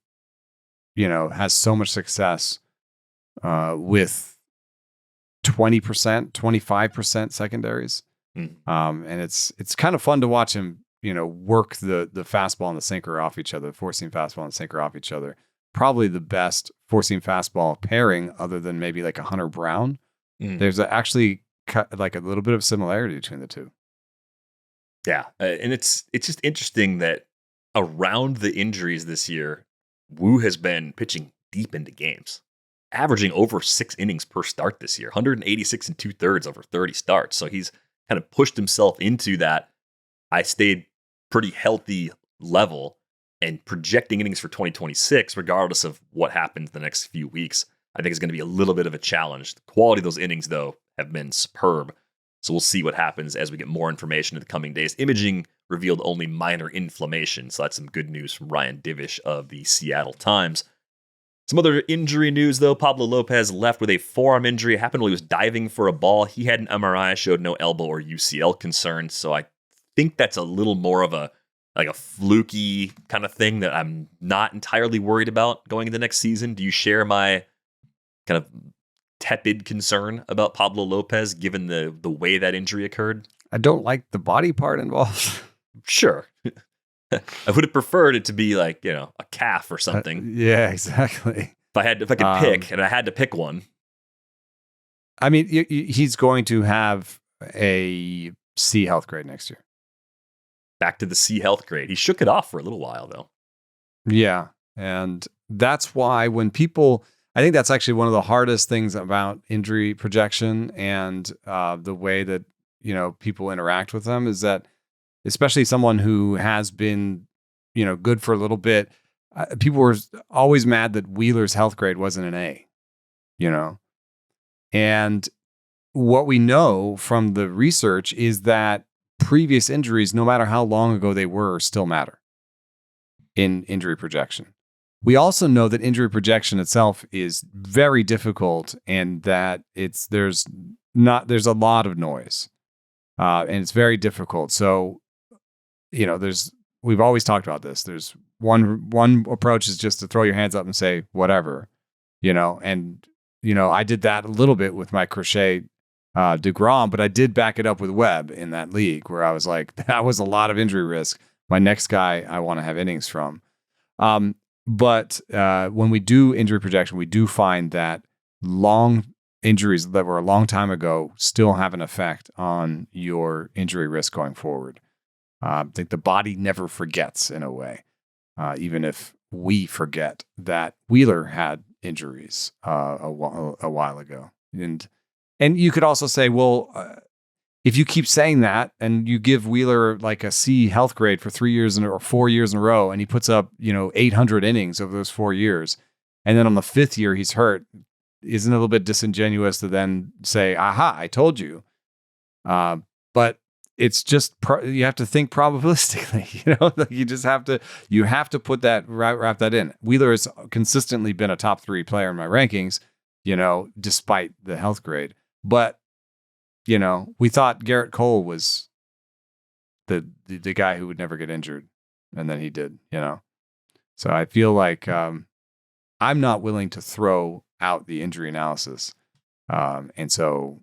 Speaker 2: has so much success with 20%, 25% secondaries. And it's kind of fun to watch him, work the fastball and the sinker off each other, the four-seam fastball and sinker off each other. Probably the best four-seam fastball pairing other than maybe like a Hunter Brown. There's actually like a little bit of similarity between the two.
Speaker 1: Yeah, and it's just interesting that around the injuries this year, Woo has been pitching deep into games, averaging over 6 innings per start this year, 186 and 2/3 over 30 starts. So he's kind of pushed himself into that I stayed pretty healthy level, and projecting innings for 2026, regardless of what happens the next few weeks, I think is going to be a little bit of a challenge. The quality of those innings, though, have been superb. So we'll see what happens as we get more information in the coming days. Imaging revealed only minor inflammation, so that's some good news from Ryan Divish of the Seattle Times. Some other injury news, though. Pablo López left with a forearm injury. It happened while he was diving for a ball. He had an MRI, showed no elbow or UCL concerns, so I think that's a little more of a fluky kind of thing that I'm not entirely worried about going into next season. Do you share my kind of tepid concern about Pablo López, given the way that injury occurred?
Speaker 2: I don't like the body part involved.
Speaker 1: Sure. I would have preferred it to be like, a calf or something.
Speaker 2: Yeah, exactly.
Speaker 1: If I could pick, and I had to pick one.
Speaker 2: I mean, he's going to have a C health grade next year.
Speaker 1: Back to the C health grade. He shook it off for a little while, though.
Speaker 2: Yeah. And that's why I think that's actually one of the hardest things about injury projection and the way that, people interact with them is that, especially someone who has been, good for a little bit, people were always mad that Wheeler's health grade wasn't an A, And what we know from the research is that previous injuries, no matter how long ago they were, still matter in injury projection. We also know that injury projection itself is very difficult, and that there's a lot of noise, and it's very difficult. So, we've always talked about this. There's one approach is just to throw your hands up and say whatever, and I did that a little bit with my Crochet DeGrom, but I did back it up with Webb in that league where I was like, that was a lot of injury risk. My next guy I want to have innings from. But when we do injury projection, we do find that long injuries that were a long time ago still have an effect on your injury risk going forward. I think the body never forgets in a way, even if we forget that Wheeler had injuries a while ago. And you could also say, well, if you keep saying that and you give Wheeler like a C health grade for 3 years or 4 years in a row, and he puts up, 800 innings over those 4 years, and then on the 5th year he's hurt, isn't it a little bit disingenuous to then say, aha, I told you? But it's just, you have to think probabilistically, like you have to put that, wrap that in. Wheeler has consistently been a top 3 player in my rankings, despite the health grade. But, we thought Garrett Cole was the guy who would never get injured. And then he did, So I feel like I'm not willing to throw out the injury analysis. And so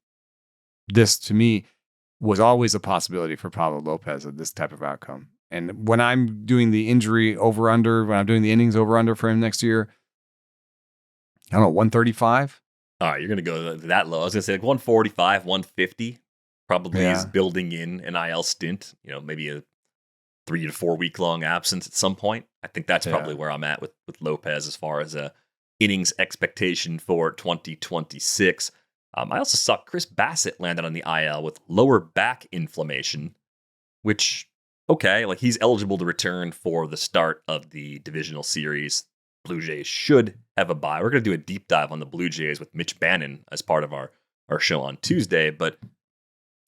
Speaker 2: this, to me, was always a possibility for Pablo Lopez at this type of outcome. And when I'm doing the injury over-under, when I'm doing the innings over-under for him next year, I don't know, 135?
Speaker 1: All right, you're going to go that low. I was going to say like 145, 150 probably is building in an IL stint, maybe a 3 to 4 week long absence at some point. I think that's probably where I'm at with Lopez as far as a innings expectation for 2026. I also saw Chris Bassitt landed on the IL with lower back inflammation, which, okay, like he's eligible to return for the start of the divisional series. Blue Jays should have a bye. We're going to do a deep dive on the Blue Jays with Mitch Bannon as part of our show on Tuesday, but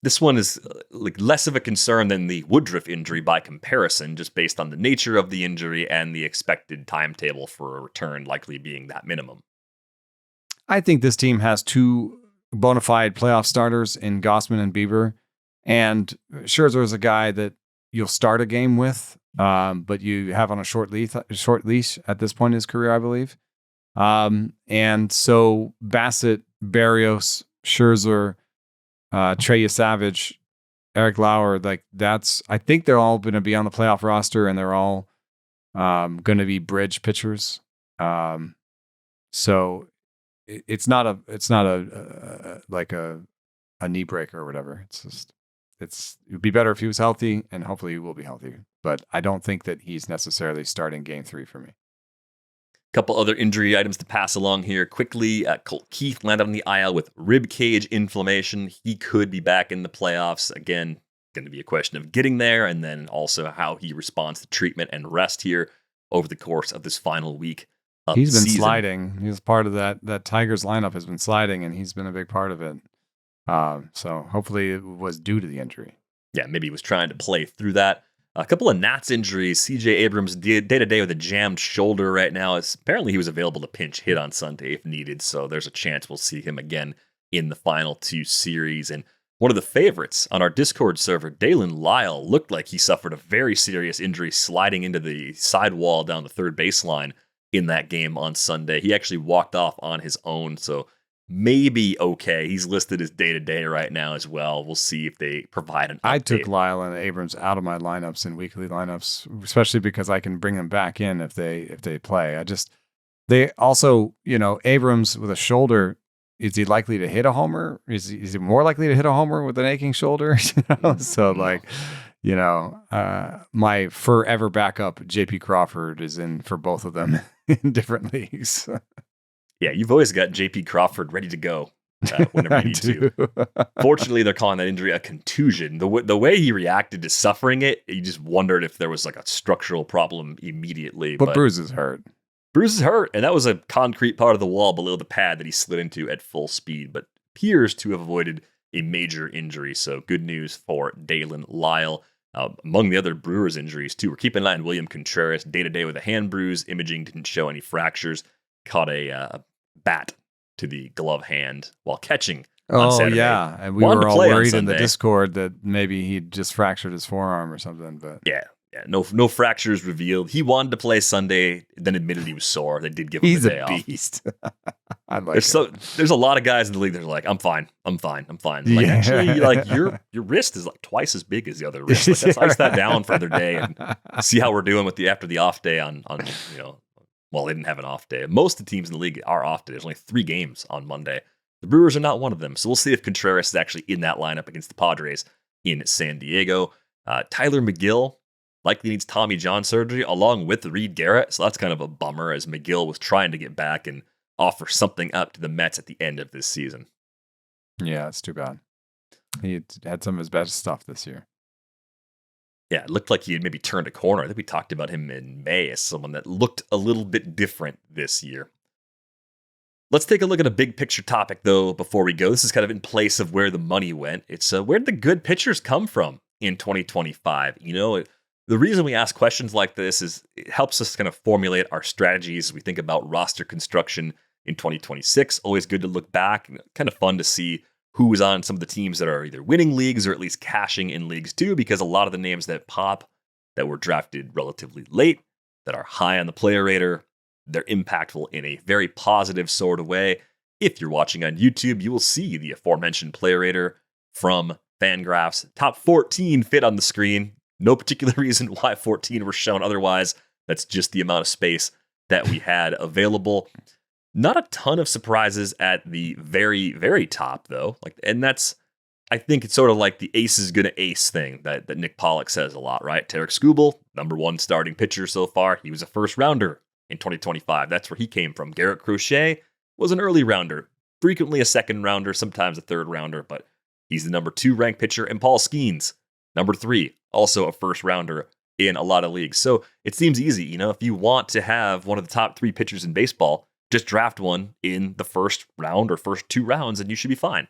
Speaker 1: this one is like less of a concern than the Woodruff injury by comparison, just based on the nature of the injury and the expected timetable for a return likely being that minimum.
Speaker 2: I think this team has 2 bona fide playoff starters in Gausman and Bieber, and Scherzer is a guy that you'll start a game with, but you have on a short leash at this point in his career, I believe. And so Bassitt, Barrios, Scherzer, Trey Savage, Eric Lauer, I think they're all going to be on the playoff roster, and they're all going to be bridge pitchers. So it's not a knee breaker or whatever. It would be better if he was healthy, and hopefully he will be healthy. But I don't think that he's necessarily starting game 3 for me.
Speaker 1: Couple other injury items to pass along here quickly. Colt Keith landed on the IL with rib cage inflammation. He could be back in the playoffs. Again, going to be a question of getting there, and then also how he responds to treatment and rest here over the course of this final week of the season. He's been
Speaker 2: sliding. He's part of that Tigers lineup has been sliding, and he's been a big part of it. So hopefully it was due to the injury.
Speaker 1: Yeah, maybe he was trying to play through that. A couple of Nats injuries. CJ Abrams day-to-day with a jammed shoulder right now. Apparently he was available to pinch hit on Sunday if needed, so there's a chance we'll see him again in the final 2 series. And one of the favorites on our Discord server, Dalen Lyle, looked like he suffered a very serious injury sliding into the sidewall down the third baseline in that game on Sunday. He actually walked off on his own, so maybe okay. He's listed as day-to-day right now as well. We'll see if they provide an update.
Speaker 2: I took Lyle and Abrams out of my lineups in weekly lineups, especially because I can bring them back in if they play. They also, Abrams with a shoulder, is he likely to hit a homer? Is he more likely to hit a homer with an aching shoulder? So my forever backup, JP Crawford, is in for both of them in different leagues.
Speaker 1: Yeah, you've always got JP Crawford ready to go whenever you need to. Fortunately, they're calling that injury a contusion. The way he reacted to suffering it, you just wondered if there was like a structural problem immediately.
Speaker 2: But Bruce is hurt.
Speaker 1: Bruce is hurt, and that was a concrete part of the wall below the pad that he slid into at full speed, but appears to have avoided a major injury. So good news for Dalen Lyle. Among the other Brewers injuries, too, we're keeping an eye on William Contreras, day-to-day with a hand bruise. Imaging didn't show any fractures. Caught a bat to the glove hand while catching on Saturday.
Speaker 2: Yeah, and we were all worried in the Discord that maybe he'd just fractured his forearm or something. But
Speaker 1: yeah, no fractures revealed. He wanted to play Sunday, then admitted he was sore. They did give him the day off. He's a beast.
Speaker 2: I like
Speaker 1: there's a lot of guys in the league that are like, I'm fine. Like, actually, like your wrist is like twice as big as the other wrist. Like, let's ice that down for another day and see how we're doing with after the off day on well, they didn't have an off day. Most of the teams in the league are off day. There's only 3 games on Monday. The Brewers are not one of them. So we'll see if Contreras is actually in that lineup against the Padres in San Diego. Tyler McGill likely needs Tommy John surgery along with Reed Garrett. So that's kind of a bummer as McGill was trying to get back and offer something up to the Mets at the end of this season.
Speaker 2: Yeah, it's too bad. He had some of his best stuff this year.
Speaker 1: Yeah, it looked like he had maybe turned a corner. I think we talked about him in May as someone that looked a little bit different this year. Let's take a look at a big picture topic, though, before we go. This is kind of in place of where the money went. It's where did the good pitchers come from in 2025? The reason we ask questions like this is it helps us kind of formulate our strategies as we think about roster construction in 2026. Always good to look back and kind of fun to see who is on some of the teams that are either winning leagues or at least cashing in leagues too, because a lot of the names that pop that were drafted relatively late, that are high on the player radar, they're impactful in a very positive sort of way. If you're watching on YouTube, you will see the aforementioned player radar from Fangraphs. Top 14 fit on the screen. No particular reason why 14 were shown otherwise. That's just the amount of space that we had available. Not a ton of surprises at the very, very top, though. I think it's sort of like the ace is going to ace thing that Nick Pollock says a lot, right? Tarek Skubal, number 1 starting pitcher so far. He was a first rounder in 2025. That's where he came from. Garrett Crochet was an early rounder, frequently a second rounder, sometimes a third rounder, but he's the number 2 ranked pitcher. And Paul Skeens, number 3, also a first rounder in a lot of leagues. So it seems easy, if you want to have one of the top 3 pitchers in baseball, just draft one in the first round or first 2 rounds and you should be fine.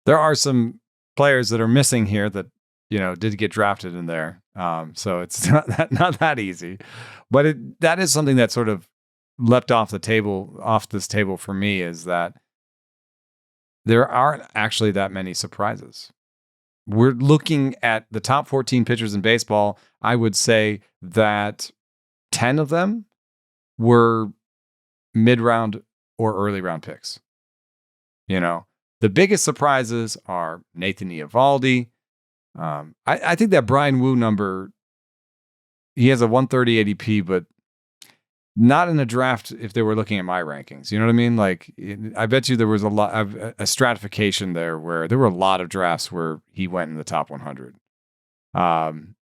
Speaker 2: There are some players that are missing here that, did get drafted in there. So it's not that easy, but that is something that sort of leapt off this table for me, is that there aren't actually that many surprises. We're looking at the top 14 pitchers in baseball. I would say that 10 of them were mid-round or early round picks. The biggest surprises are Nathan Eovaldi. I think that Bryan Wu number, he has a 130 ADP, but not in a draft if they were looking at my rankings. You know what I mean? Like, I bet you there was a lot of a stratification there where there were a lot of drafts where he went in the top 100. And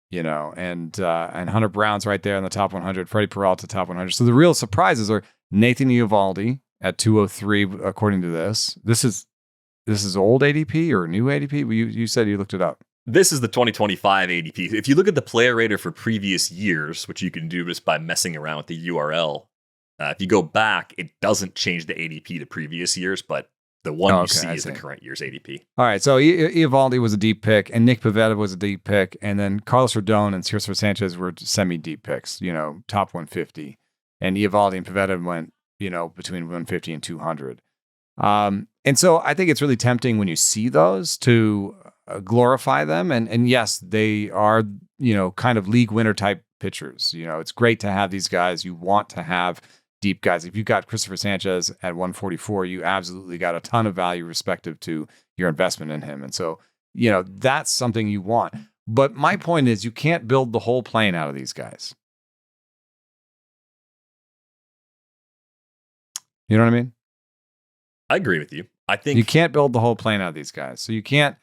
Speaker 2: Hunter Brown's right there in the top 100, Freddie Peralta top 100. So the real surprises are Nathan Eovaldi at 203, according to this. This is old ADP or new ADP? You said you looked it up.
Speaker 1: This is the 2025 ADP. If you look at the player radar for previous years, which you can do just by messing around with the URL, if you go back, it doesn't change the ADP to previous years, but the one you see is the current year's ADP.
Speaker 2: All right, so Eovaldi was a deep pick, and Nick Pivetta was a deep pick, and then Carlos Rodon and Cesar Sanchez were semi-deep picks, top 150. And Eovaldi and Pivetta went, between 150 and 200. And so I think it's really tempting when you see those to glorify them. And yes, they are, kind of league winner type pitchers. It's great to have these guys. You want to have deep guys. If you got Christopher Sanchez at 144, you absolutely got a ton of value respective to your investment in him. And so, that's something you want. But my point is you can't build the whole plane out of these guys. You know what I mean?
Speaker 1: I agree with you. I think
Speaker 2: you can't build the whole plane out of these guys. So you can't.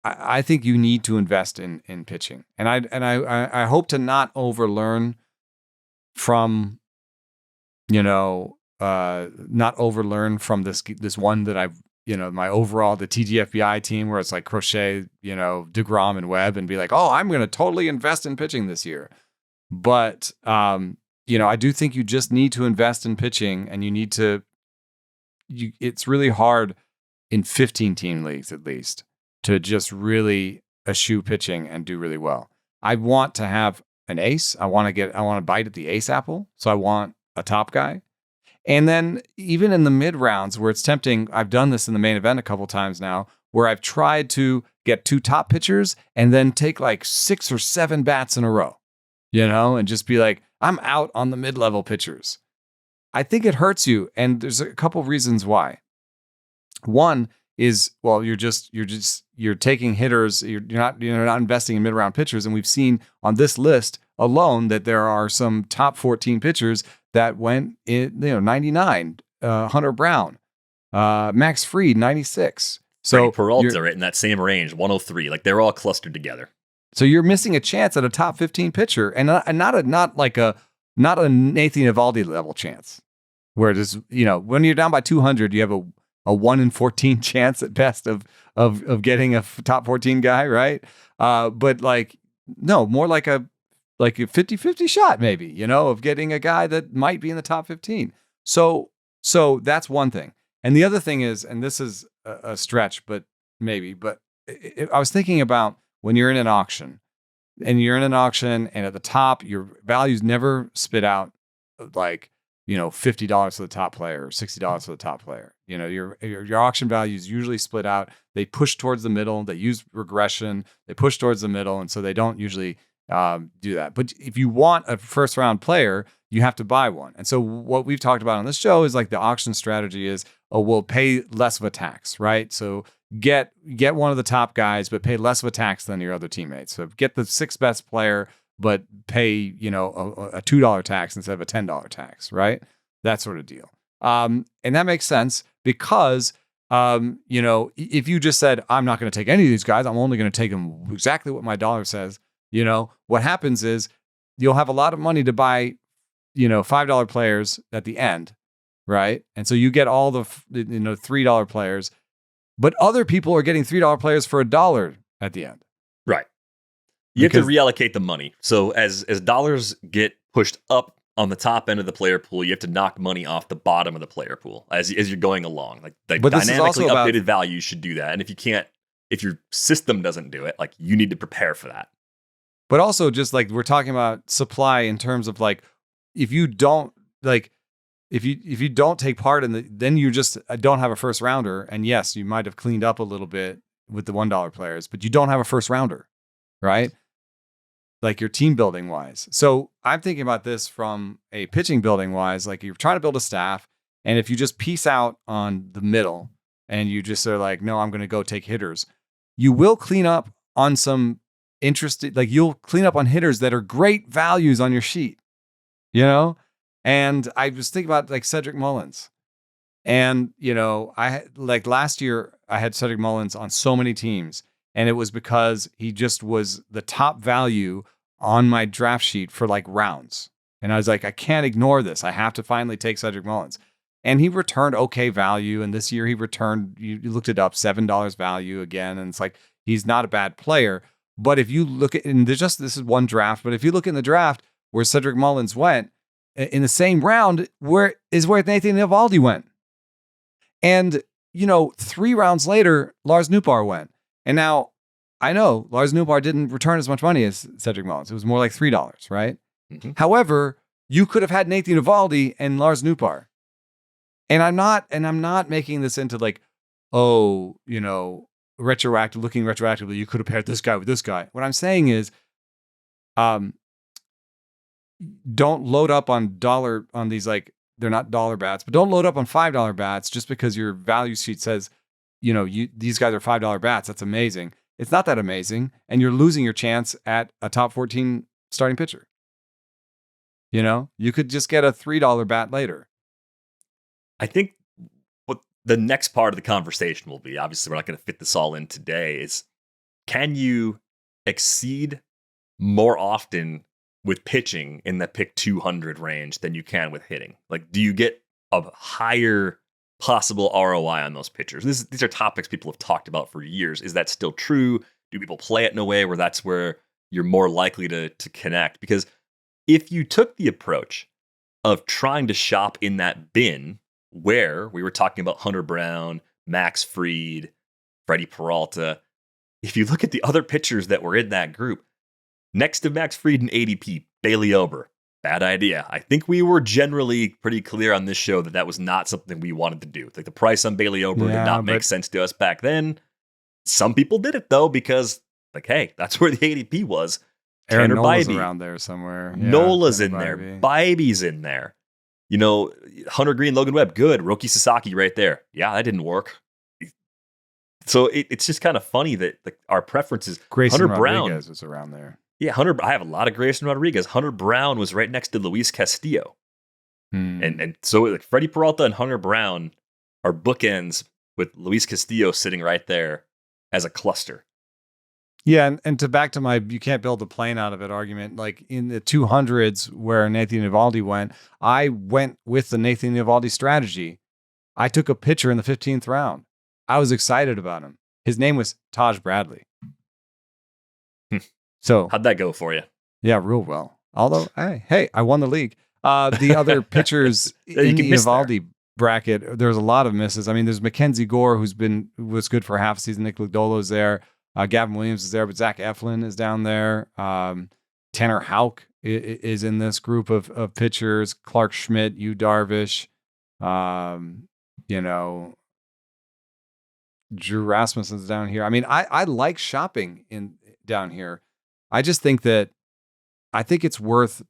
Speaker 2: I think you need to invest in pitching, and I hope to not overlearn from, not overlearn from this one that I've, my overall the TGFBI team where it's like Crochet, DeGrom and Webb, and be like, oh, I'm going to totally invest in pitching this year, but I do think you just need to invest in pitching, and you need to. It's really hard in 15-team leagues, at least, to just really eschew pitching and do really well. I want to have an ace. I want to bite at the ace apple. So I want a top guy. And then even in the mid rounds where it's tempting, I've done this in the main event a couple times now, where I've tried to get 2 top pitchers and then take like 6 or 7 bats in a row, and just be like, I'm out on the mid-level pitchers. I think it hurts you. And there's a couple reasons why. One is, well, you're taking hitters. You're not investing in mid-round pitchers. And we've seen on this list alone that there are some top 14 pitchers that went in, 99, Hunter Brown, Max Fried, 96. So
Speaker 1: Peralta right in that same range, 103. Like they're all clustered together.
Speaker 2: So you're missing a chance at a top 15 pitcher, and not a Nathan Eovaldi level chance, where it is, when you're down by 200, you have a 1 in 14 chance at best of getting a top 14 guy, right? But more like a 50-50 shot, maybe, of getting a guy that might be in the top 15. So that's one thing. And the other thing is, and this is a stretch, but I was thinking about when you're in an auction, and at the top, your values never spit out $50 for the top player or $60 for the top player. Your auction values usually split out. They push towards the middle. They use regression. They push towards the middle. And so they don't usually do that. But if you want a first round player, you have to buy one. And so what we've talked about on this show is the auction strategy is, we'll pay less of a tax, right? So get one of the top guys, but pay less of a tax than your other teammates. So get the 6th best player, but pay, a $2 tax instead of a $10 tax, right? That sort of deal. And that makes sense because, if you just said, I'm not going to take any of these guys, I'm only going to take them exactly what my dollar says, what happens is you'll have a lot of money to buy, $5 players at the end, right? And so you get all the, $3 players, but other people are getting $3 players for $1 at the end.
Speaker 1: Right. You have to reallocate the money. So as dollars get pushed up on the top end of the player pool, you have to knock money off the bottom of the player pool as you're going along. But dynamically updated values should do that. And if your system doesn't do it, you need to prepare for that.
Speaker 2: But also just we're talking about supply in terms of if you don't if you don't take part in then you just don't have a first rounder. And yes, you might have cleaned up a little bit with the $1 players, but you don't have a first rounder, right? Your team building wise. So I'm thinking about this from a pitching building wise, you're trying to build a staff. And if you just piece out on the middle and you just are no, I'm going to go take hitters, you will clean up on some interested, you'll clean up on hitters that are great values on your sheet, And I was thinking about Cedric Mullins, and I last year I had Cedric Mullins on so many teams, and it was because he just was the top value on my draft sheet for rounds, and I was I can't ignore this. I have to finally take Cedric Mullins, and he returned okay value, and this year he returned. You looked it up, $7 value again, and it's he's not a bad player. But if you look at, and this is one draft, but if you look in the draft where Cedric Mullins went, in the same round where Nathan Eovaldi went. And, 3 rounds later, Lars Nootbaar went. And now I know Lars Nootbaar didn't return as much money as Cedric Mullins. It was more like $3, right? Mm-hmm. However, you could have had Nathan Eovaldi and Lars Nootbaar. And I'm not making this into retroactively, you could have paired this guy with this guy. What I'm saying is, don't load up on these they're not dollar bats, but don't load up on $5 bats just because your value sheet says, these guys are $5 bats. That's amazing. It's not that amazing, and you're losing your chance at a top 14 starting pitcher. You could just get a $3 bat later.
Speaker 1: I think what the next part of the conversation will be, obviously we're not going to fit this all in today, is can you exceed more often with pitching in the pick 200 range than you can with hitting? Do you get a higher possible ROI on those pitchers? These are topics people have talked about for years. Is that still true? Do people play it in a way where that's where you're more likely to connect? Because if you took the approach of trying to shop in that bin where we were talking about Hunter Brown, Max Fried, Freddie Peralta, if you look at the other pitchers that were in that group, next to Max Fried and ADP, Bailey Ober. Bad idea. I think we were generally pretty clear on this show that was not something we wanted to do. Like the price on Bailey Ober did not make sense to us back then. Some people did it though because, like, hey, that's where the ADP was.
Speaker 2: Aaron Nola's around there somewhere.
Speaker 1: Yeah, Nola's in there. Bibey's in there. You know, Hunter Green, Logan Webb, good. Roki Sasaki right there. Yeah, that didn't work. So it's just kind of funny that our preferences.
Speaker 2: Grayson
Speaker 1: Hunter
Speaker 2: Rodriguez
Speaker 1: Brown
Speaker 2: was around there.
Speaker 1: Yeah, I have a lot of Grayson Rodriguez. Hunter Brown was right next to Luis Castillo. And so like Freddie Peralta and Hunter Brown are bookends with Luis Castillo sitting right there as a cluster.
Speaker 2: Yeah, and to back to my you can't build a plane out of it argument, like in the 200s where Nathan Eovaldi went, I went with the Nathan Eovaldi strategy. I took a pitcher in the 15th round. I was excited about him. His name was Taj Bradley. So
Speaker 1: how'd that go for you?
Speaker 2: Yeah, real well. Although, hey, I won the league. The other pitchers in the Eovaldi bracket, there's a lot of misses. I mean, there's Mackenzie Gore, was good for half a season. Nick Lodolo's there. Gavin Williams is there, but Zach Eflin is down there. Tanner Houck is in this group of pitchers. Clark Schmidt, Yu Darvish, Drew Rasmussen's down here. I mean, I like shopping down here. I just think it's worth,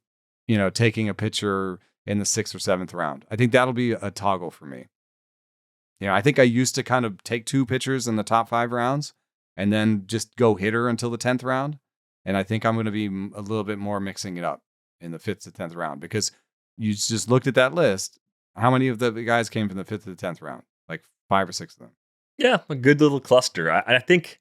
Speaker 2: taking a pitcher in the 6th or 7th round. I think that'll be a toggle for me. I think I used to kind of take 2 pitchers in the top 5 rounds and then just go hitter until the 10th round. And I think I'm going to be a little bit more mixing it up in the 5th to 10th round because you just looked at that list. How many of the guys came from the 5th to the 10th round? Like 5 or 6 of them.
Speaker 1: Yeah, a good little cluster. I think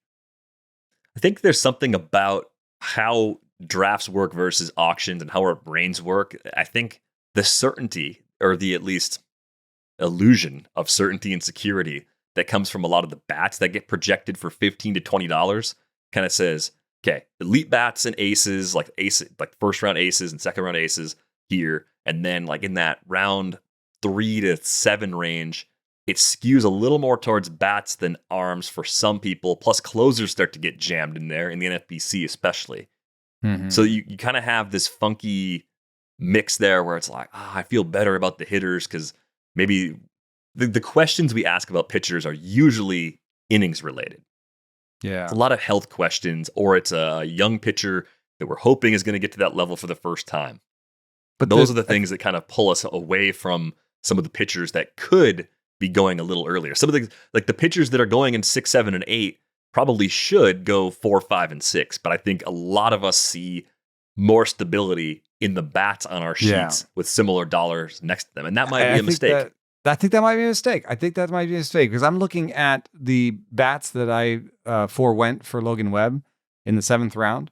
Speaker 1: there's something about how drafts work versus auctions and how our brains work. I think the certainty, or the at least illusion of certainty and security that comes from a lot of the bats that get projected for $15 to $20 kind of says, okay, elite bats and aces, like first round aces and second round aces here. And then like in that round 3 to 7 range, it skews a little more towards bats than arms for some people. Plus closers start to get jammed in there in the NFBC especially. Mm-hmm. So you kind of have this funky mix there where it's like, I feel better about the hitters because maybe the questions we ask about pitchers are usually innings related.
Speaker 2: Yeah.
Speaker 1: It's a lot of health questions, or it's a young pitcher that we're hoping is going to get to that level for the first time. But those are the things that kind of pull us away from some of the pitchers that could be going a little earlier. Some of the pitchers that are going in 6, 7, and 8 probably should go 4, 5, and 6. But I think a lot of us see more stability in the bats on our sheets with similar dollars next to them. And that might be a mistake.
Speaker 2: I think that might be a mistake. Because I'm looking at the bats that I forewent for Logan Webb in the 7th round.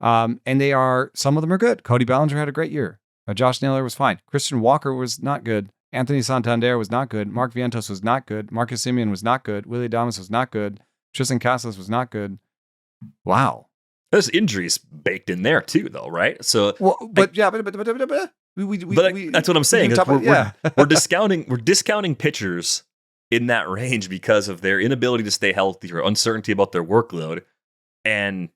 Speaker 2: And some of them are good. Cody Bellinger had a great year. Josh Naylor was fine. Christian Walker was not good. Anthony Santander was not good. Mark Vientos was not good. Marcus Semien was not good. Willie Adames was not good. Tristan Casas was not good. Wow.
Speaker 1: There's injuries baked in there too, though, right? So,
Speaker 2: that's
Speaker 1: what I'm saying. We're discounting pitchers in that range because of their inability to stay healthy or uncertainty about their workload. And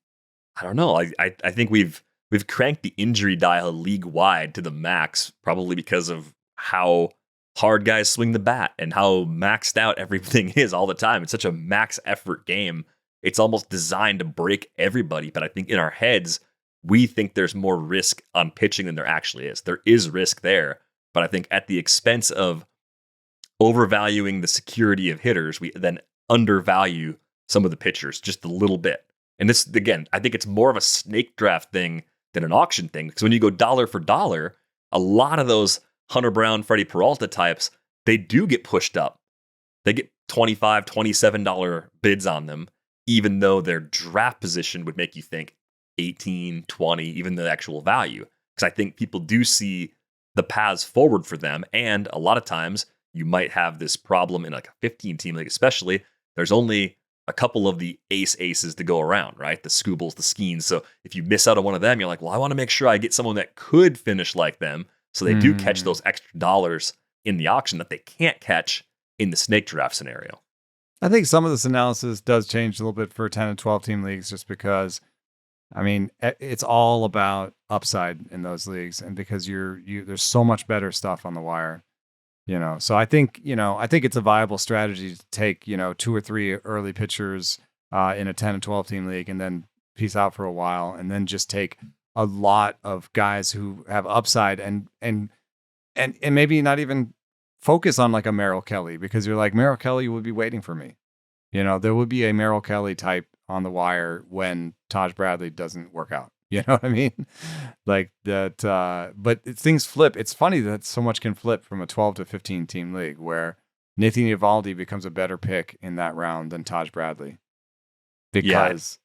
Speaker 1: I don't know. I think we've cranked the injury dial league wide to the max, probably because of how hard guys swing the bat and how maxed out everything is all the time. It's such a max effort game. It's almost designed to break everybody. But I think in our heads, we think there's more risk on pitching than there actually is. There is risk there. But I think at the expense of overvaluing the security of hitters, we then undervalue some of the pitchers just a little bit. And this, again, I think it's more of a snake draft thing than an auction thing. Because when you go dollar for dollar, a lot of those Hunter Brown, Freddie Peralta types, they do get pushed up. They get $25, $27 bids on them, even though their draft position would make you think 18, 20, even the actual value. Because I think people do see the paths forward for them. And a lot of times you might have this problem in like a 15-team league, especially. There's only a couple of the aces to go around, right? The Scoobles, the Skeens. So if you miss out on one of them, you're like, well, I want to make sure I get someone that could finish like them. So they do catch those extra dollars in the auction that they can't catch in the snake draft scenario.
Speaker 2: I think some of this analysis does change a little bit for 10 and 12 team leagues just because, I mean, it's all about upside in those leagues, and because there's so much better stuff on the wire, So I think it's a viable strategy to take 2 or 3 early pitchers in a 10 and 12 team league, and then peace out for a while, and then just take a lot of guys who have upside and maybe not even focus on like a Merrill Kelly, because you're like, Merrill Kelly would be waiting for me. There would be a Merrill Kelly type on the wire when Taj Bradley doesn't work out. You know what I mean? Like that. But things flip. It's funny that so much can flip from a 12 to 15 team league where Nathan Eovaldi becomes a better pick in that round than Taj Bradley because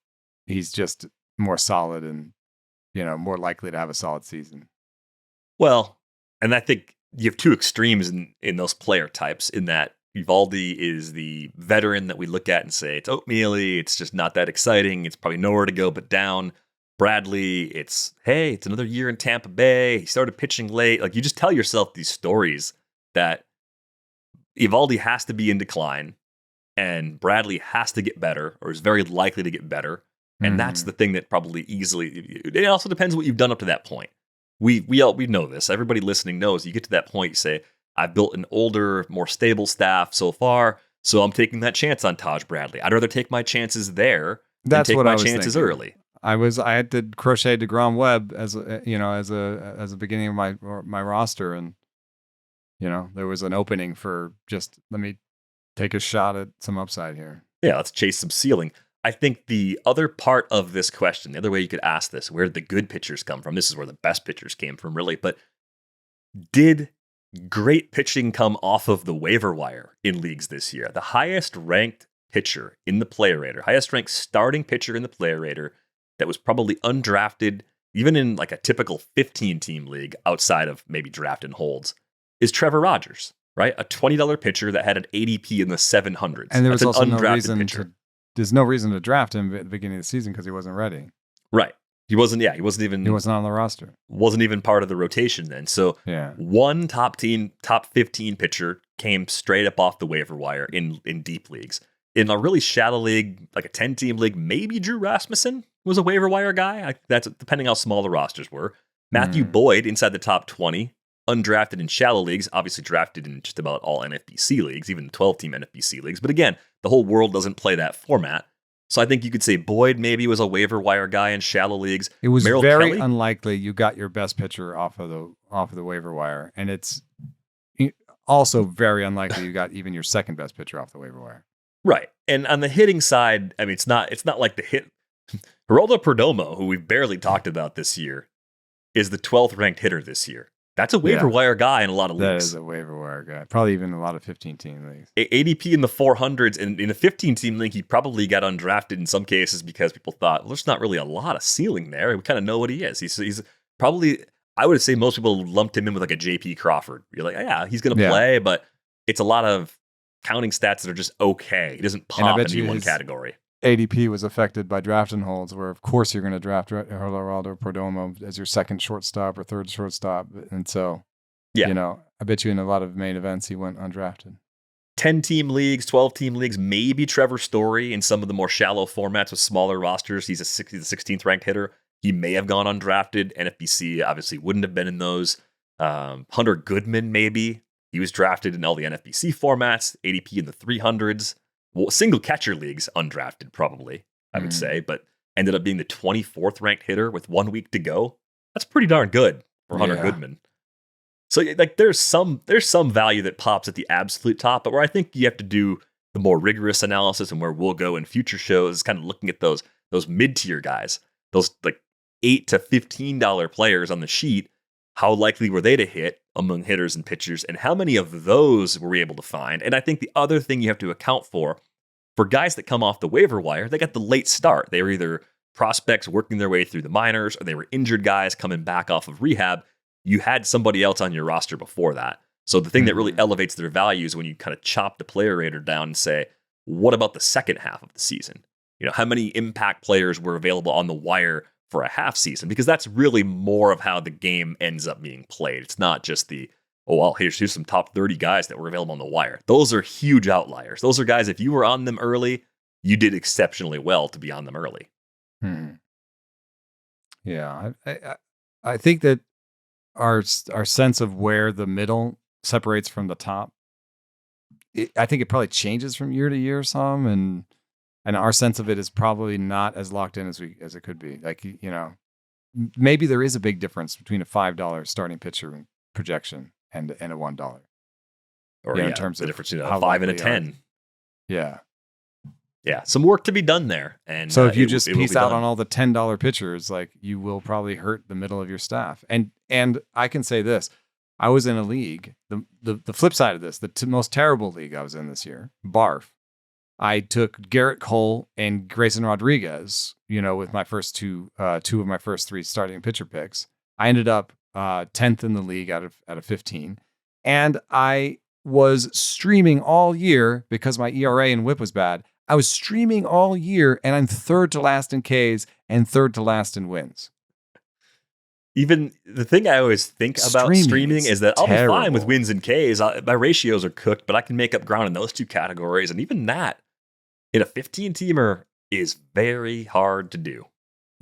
Speaker 2: he's just more solid and, more likely to have a solid season.
Speaker 1: Well, and I think you have two extremes in those player types, in that Eovaldi is the veteran that we look at and say, it's oatmeal-y, it's just not that exciting, it's probably nowhere to go but down. Bradley, it's another year in Tampa Bay, he started pitching late. Like, you just tell yourself these stories that Eovaldi has to be in decline and Bradley has to get better, or is very likely to get better. And that's the thing that probably it also depends what you've done up to that point. We know this. Everybody listening knows, you get to that point, you say, I've built an older, more stable staff so far, so I'm taking that chance on Taj Bradley. I'd rather take my chances there than take my chances early.
Speaker 2: I had to crochet DeGrom Webb as a beginning of my roster, and there was an opening for just, let me take a shot at some upside here. Yeah,
Speaker 1: let's chase some ceiling. I think the other part of this question, the other way you could ask this, where did the good pitchers come from? This is where the best pitchers came from, really. But did great pitching come off of the waiver wire in leagues this year? The highest ranked pitcher in the player rater, highest ranked starting pitcher in the player rater that was probably undrafted, even in like a typical 15-team league outside of maybe draft and holds, is Trevor Rogers, right? A $20 pitcher that had an ADP in the 700s.
Speaker 2: And there was also no reason there's no reason to draft him at the beginning of the season because he wasn't ready.
Speaker 1: Right. He wasn't on the roster. Wasn't even part of the rotation then. So one top 15 pitcher came straight up off the waiver wire in deep leagues. In a really shallow league, like a 10-team league, maybe Drew Rasmussen was a waiver wire guy. That's depending how small the rosters were. Matthew Boyd inside the top 20, undrafted in shallow leagues, obviously drafted in just about all NFBC leagues, even 12-team NFBC leagues. But again, the whole world doesn't play that format. So I think you could say Boyd maybe was a waiver wire guy in shallow leagues.
Speaker 2: It was very unlikely you got your best pitcher off of the waiver wire, and it's also very unlikely you got even your second best pitcher off the waiver wire.
Speaker 1: Right. And on the hitting side, I mean, it's not like the hit. Geraldo Perdomo, who we've barely talked about this year, is the 12th ranked hitter this year. That's a waiver wire guy in a lot of leagues.
Speaker 2: That is a waiver wire guy. Probably even a lot of 15-team leagues.
Speaker 1: ADP in the 400s. And in a 15-team league, he probably got undrafted in some cases because people thought, well, there's not really a lot of ceiling there. We kind of know what he is. He's probably, I would say most people lumped him in with like a JP Crawford. You're like, yeah, he's going to play, but it's a lot of counting stats that are just okay. He doesn't pop in any one category.
Speaker 2: ADP was affected by draft and holds, where of course you're going to draft Geraldo Perdomo as your second shortstop or third shortstop, and so I bet you in a lot of main events he went undrafted.
Speaker 1: 10-team leagues, 12-team leagues, maybe Trevor Story in some of the more shallow formats with smaller rosters. He's the 16th ranked hitter. He may have gone undrafted. NFBC obviously wouldn't have been in those. Hunter Goodman maybe. He was drafted in all the NFBC formats. ADP in the 300s. Well, single catcher leagues, undrafted probably, I would say, but ended up being the 24th ranked hitter with 1 week to go. That's pretty darn good for Hunter Goodman. So like there's some value that pops at the absolute top, but where I think you have to do the more rigorous analysis and where we'll go in future shows is kind of looking at those mid-tier guys, those like $8 to $15 players on the sheet. How likely were they to hit among hitters and pitchers, and how many of those were we able to find? And I think the other thing you have to account for guys that come off the waiver wire, they got the late start. They were either prospects working their way through the minors, or they were injured guys coming back off of rehab. You had somebody else on your roster before that. So the thing that really elevates their value is when you kind of chop the player rater down and say, what about the second half of the season? How many impact players were available on the wire for a half season? Because that's really more of how the game ends up being played. It's not just the oh, well, here's some top 30 guys that were available on the wire. Those are huge outliers. Those are guys, if you were on them early, you did exceptionally well to be on them early.
Speaker 2: Yeah, I think that our sense of where the middle separates from the top, I think it probably changes from year to year some, and our sense of it is probably not as locked in as it could be. Like, you know, maybe there is a big difference between a $5 starting pitcher projection and a $1.
Speaker 1: Or
Speaker 2: in terms
Speaker 1: the
Speaker 2: of
Speaker 1: difference between a 5 and a 10.
Speaker 2: Yeah.
Speaker 1: Yeah, some work to be done there. And
Speaker 2: so if you just piece out on all the $10 pitchers, like, you will probably hurt the middle of your staff. And I can say this: I was in a league. The flip side of this, the most terrible league I was in this year, barf. I took Garrett Cole and Grayson Rodriguez, you know, with my first two of my first 3 starting pitcher picks. I ended up 10th in the league out of 15, and I was streaming all year because my ERA and WHIP was bad. I was streaming all year, and I'm 3rd to last in Ks and 3rd to last in wins.
Speaker 1: Even the thing I always think about streaming is that I'll be fine with wins and Ks. My ratios are cooked, but I can make up ground in those 2 categories. And even that, in a 15-teamer, is very hard to do.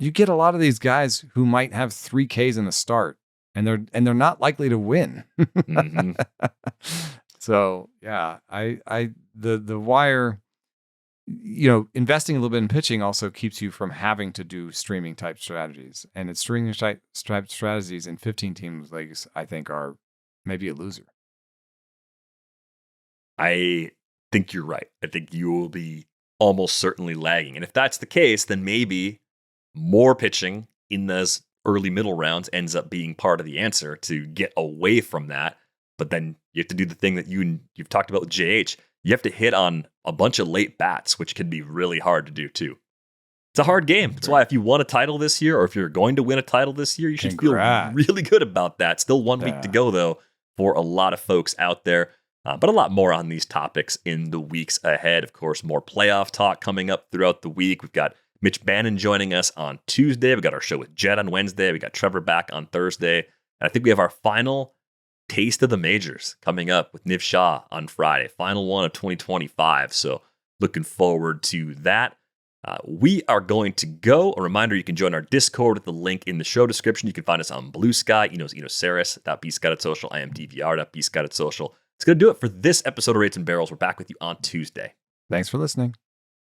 Speaker 2: You get a lot of these guys who might have 3 Ks in the start, and they're not likely to win. Mm-hmm. So yeah, the wire, you know, investing a little bit in pitching also keeps you from having to do streaming type strategies. And it's streaming type strategies in 15 team leagues, I think, are maybe a loser.
Speaker 1: I think you're right. I think you will be almost certainly lagging. And if that's the case, then maybe more pitching in those early middle rounds ends up being part of the answer to get away from that. But then you have to do the thing that you've talked about with JH. You have to hit on a bunch of late bats, which can be really hard to do too. It's a hard game. That's why if you won a title this year, or if you're going to win a title this year, you should feel really good about that. Still 1 week to go, though, for a lot of folks out there. But a lot more on these topics in the weeks ahead. Of course, more playoff talk coming up throughout the week. We've got Mitch Bannon joining us on Tuesday. We've got our show with Jed on Wednesday. We got Trevor back on Thursday. And I think we have our final taste of the majors coming up with Niv Shah on Friday. Final one of 2025. So looking forward to that. We are going to go. A reminder, you can join our Discord with the link in the show description. You can find us on Blue Sky. Eno's enosaris.bscouted.social. I am DVR.bscouted.social. It's going to do it for this episode of Rates and Barrels. We're back with you on Tuesday.
Speaker 2: Thanks for listening.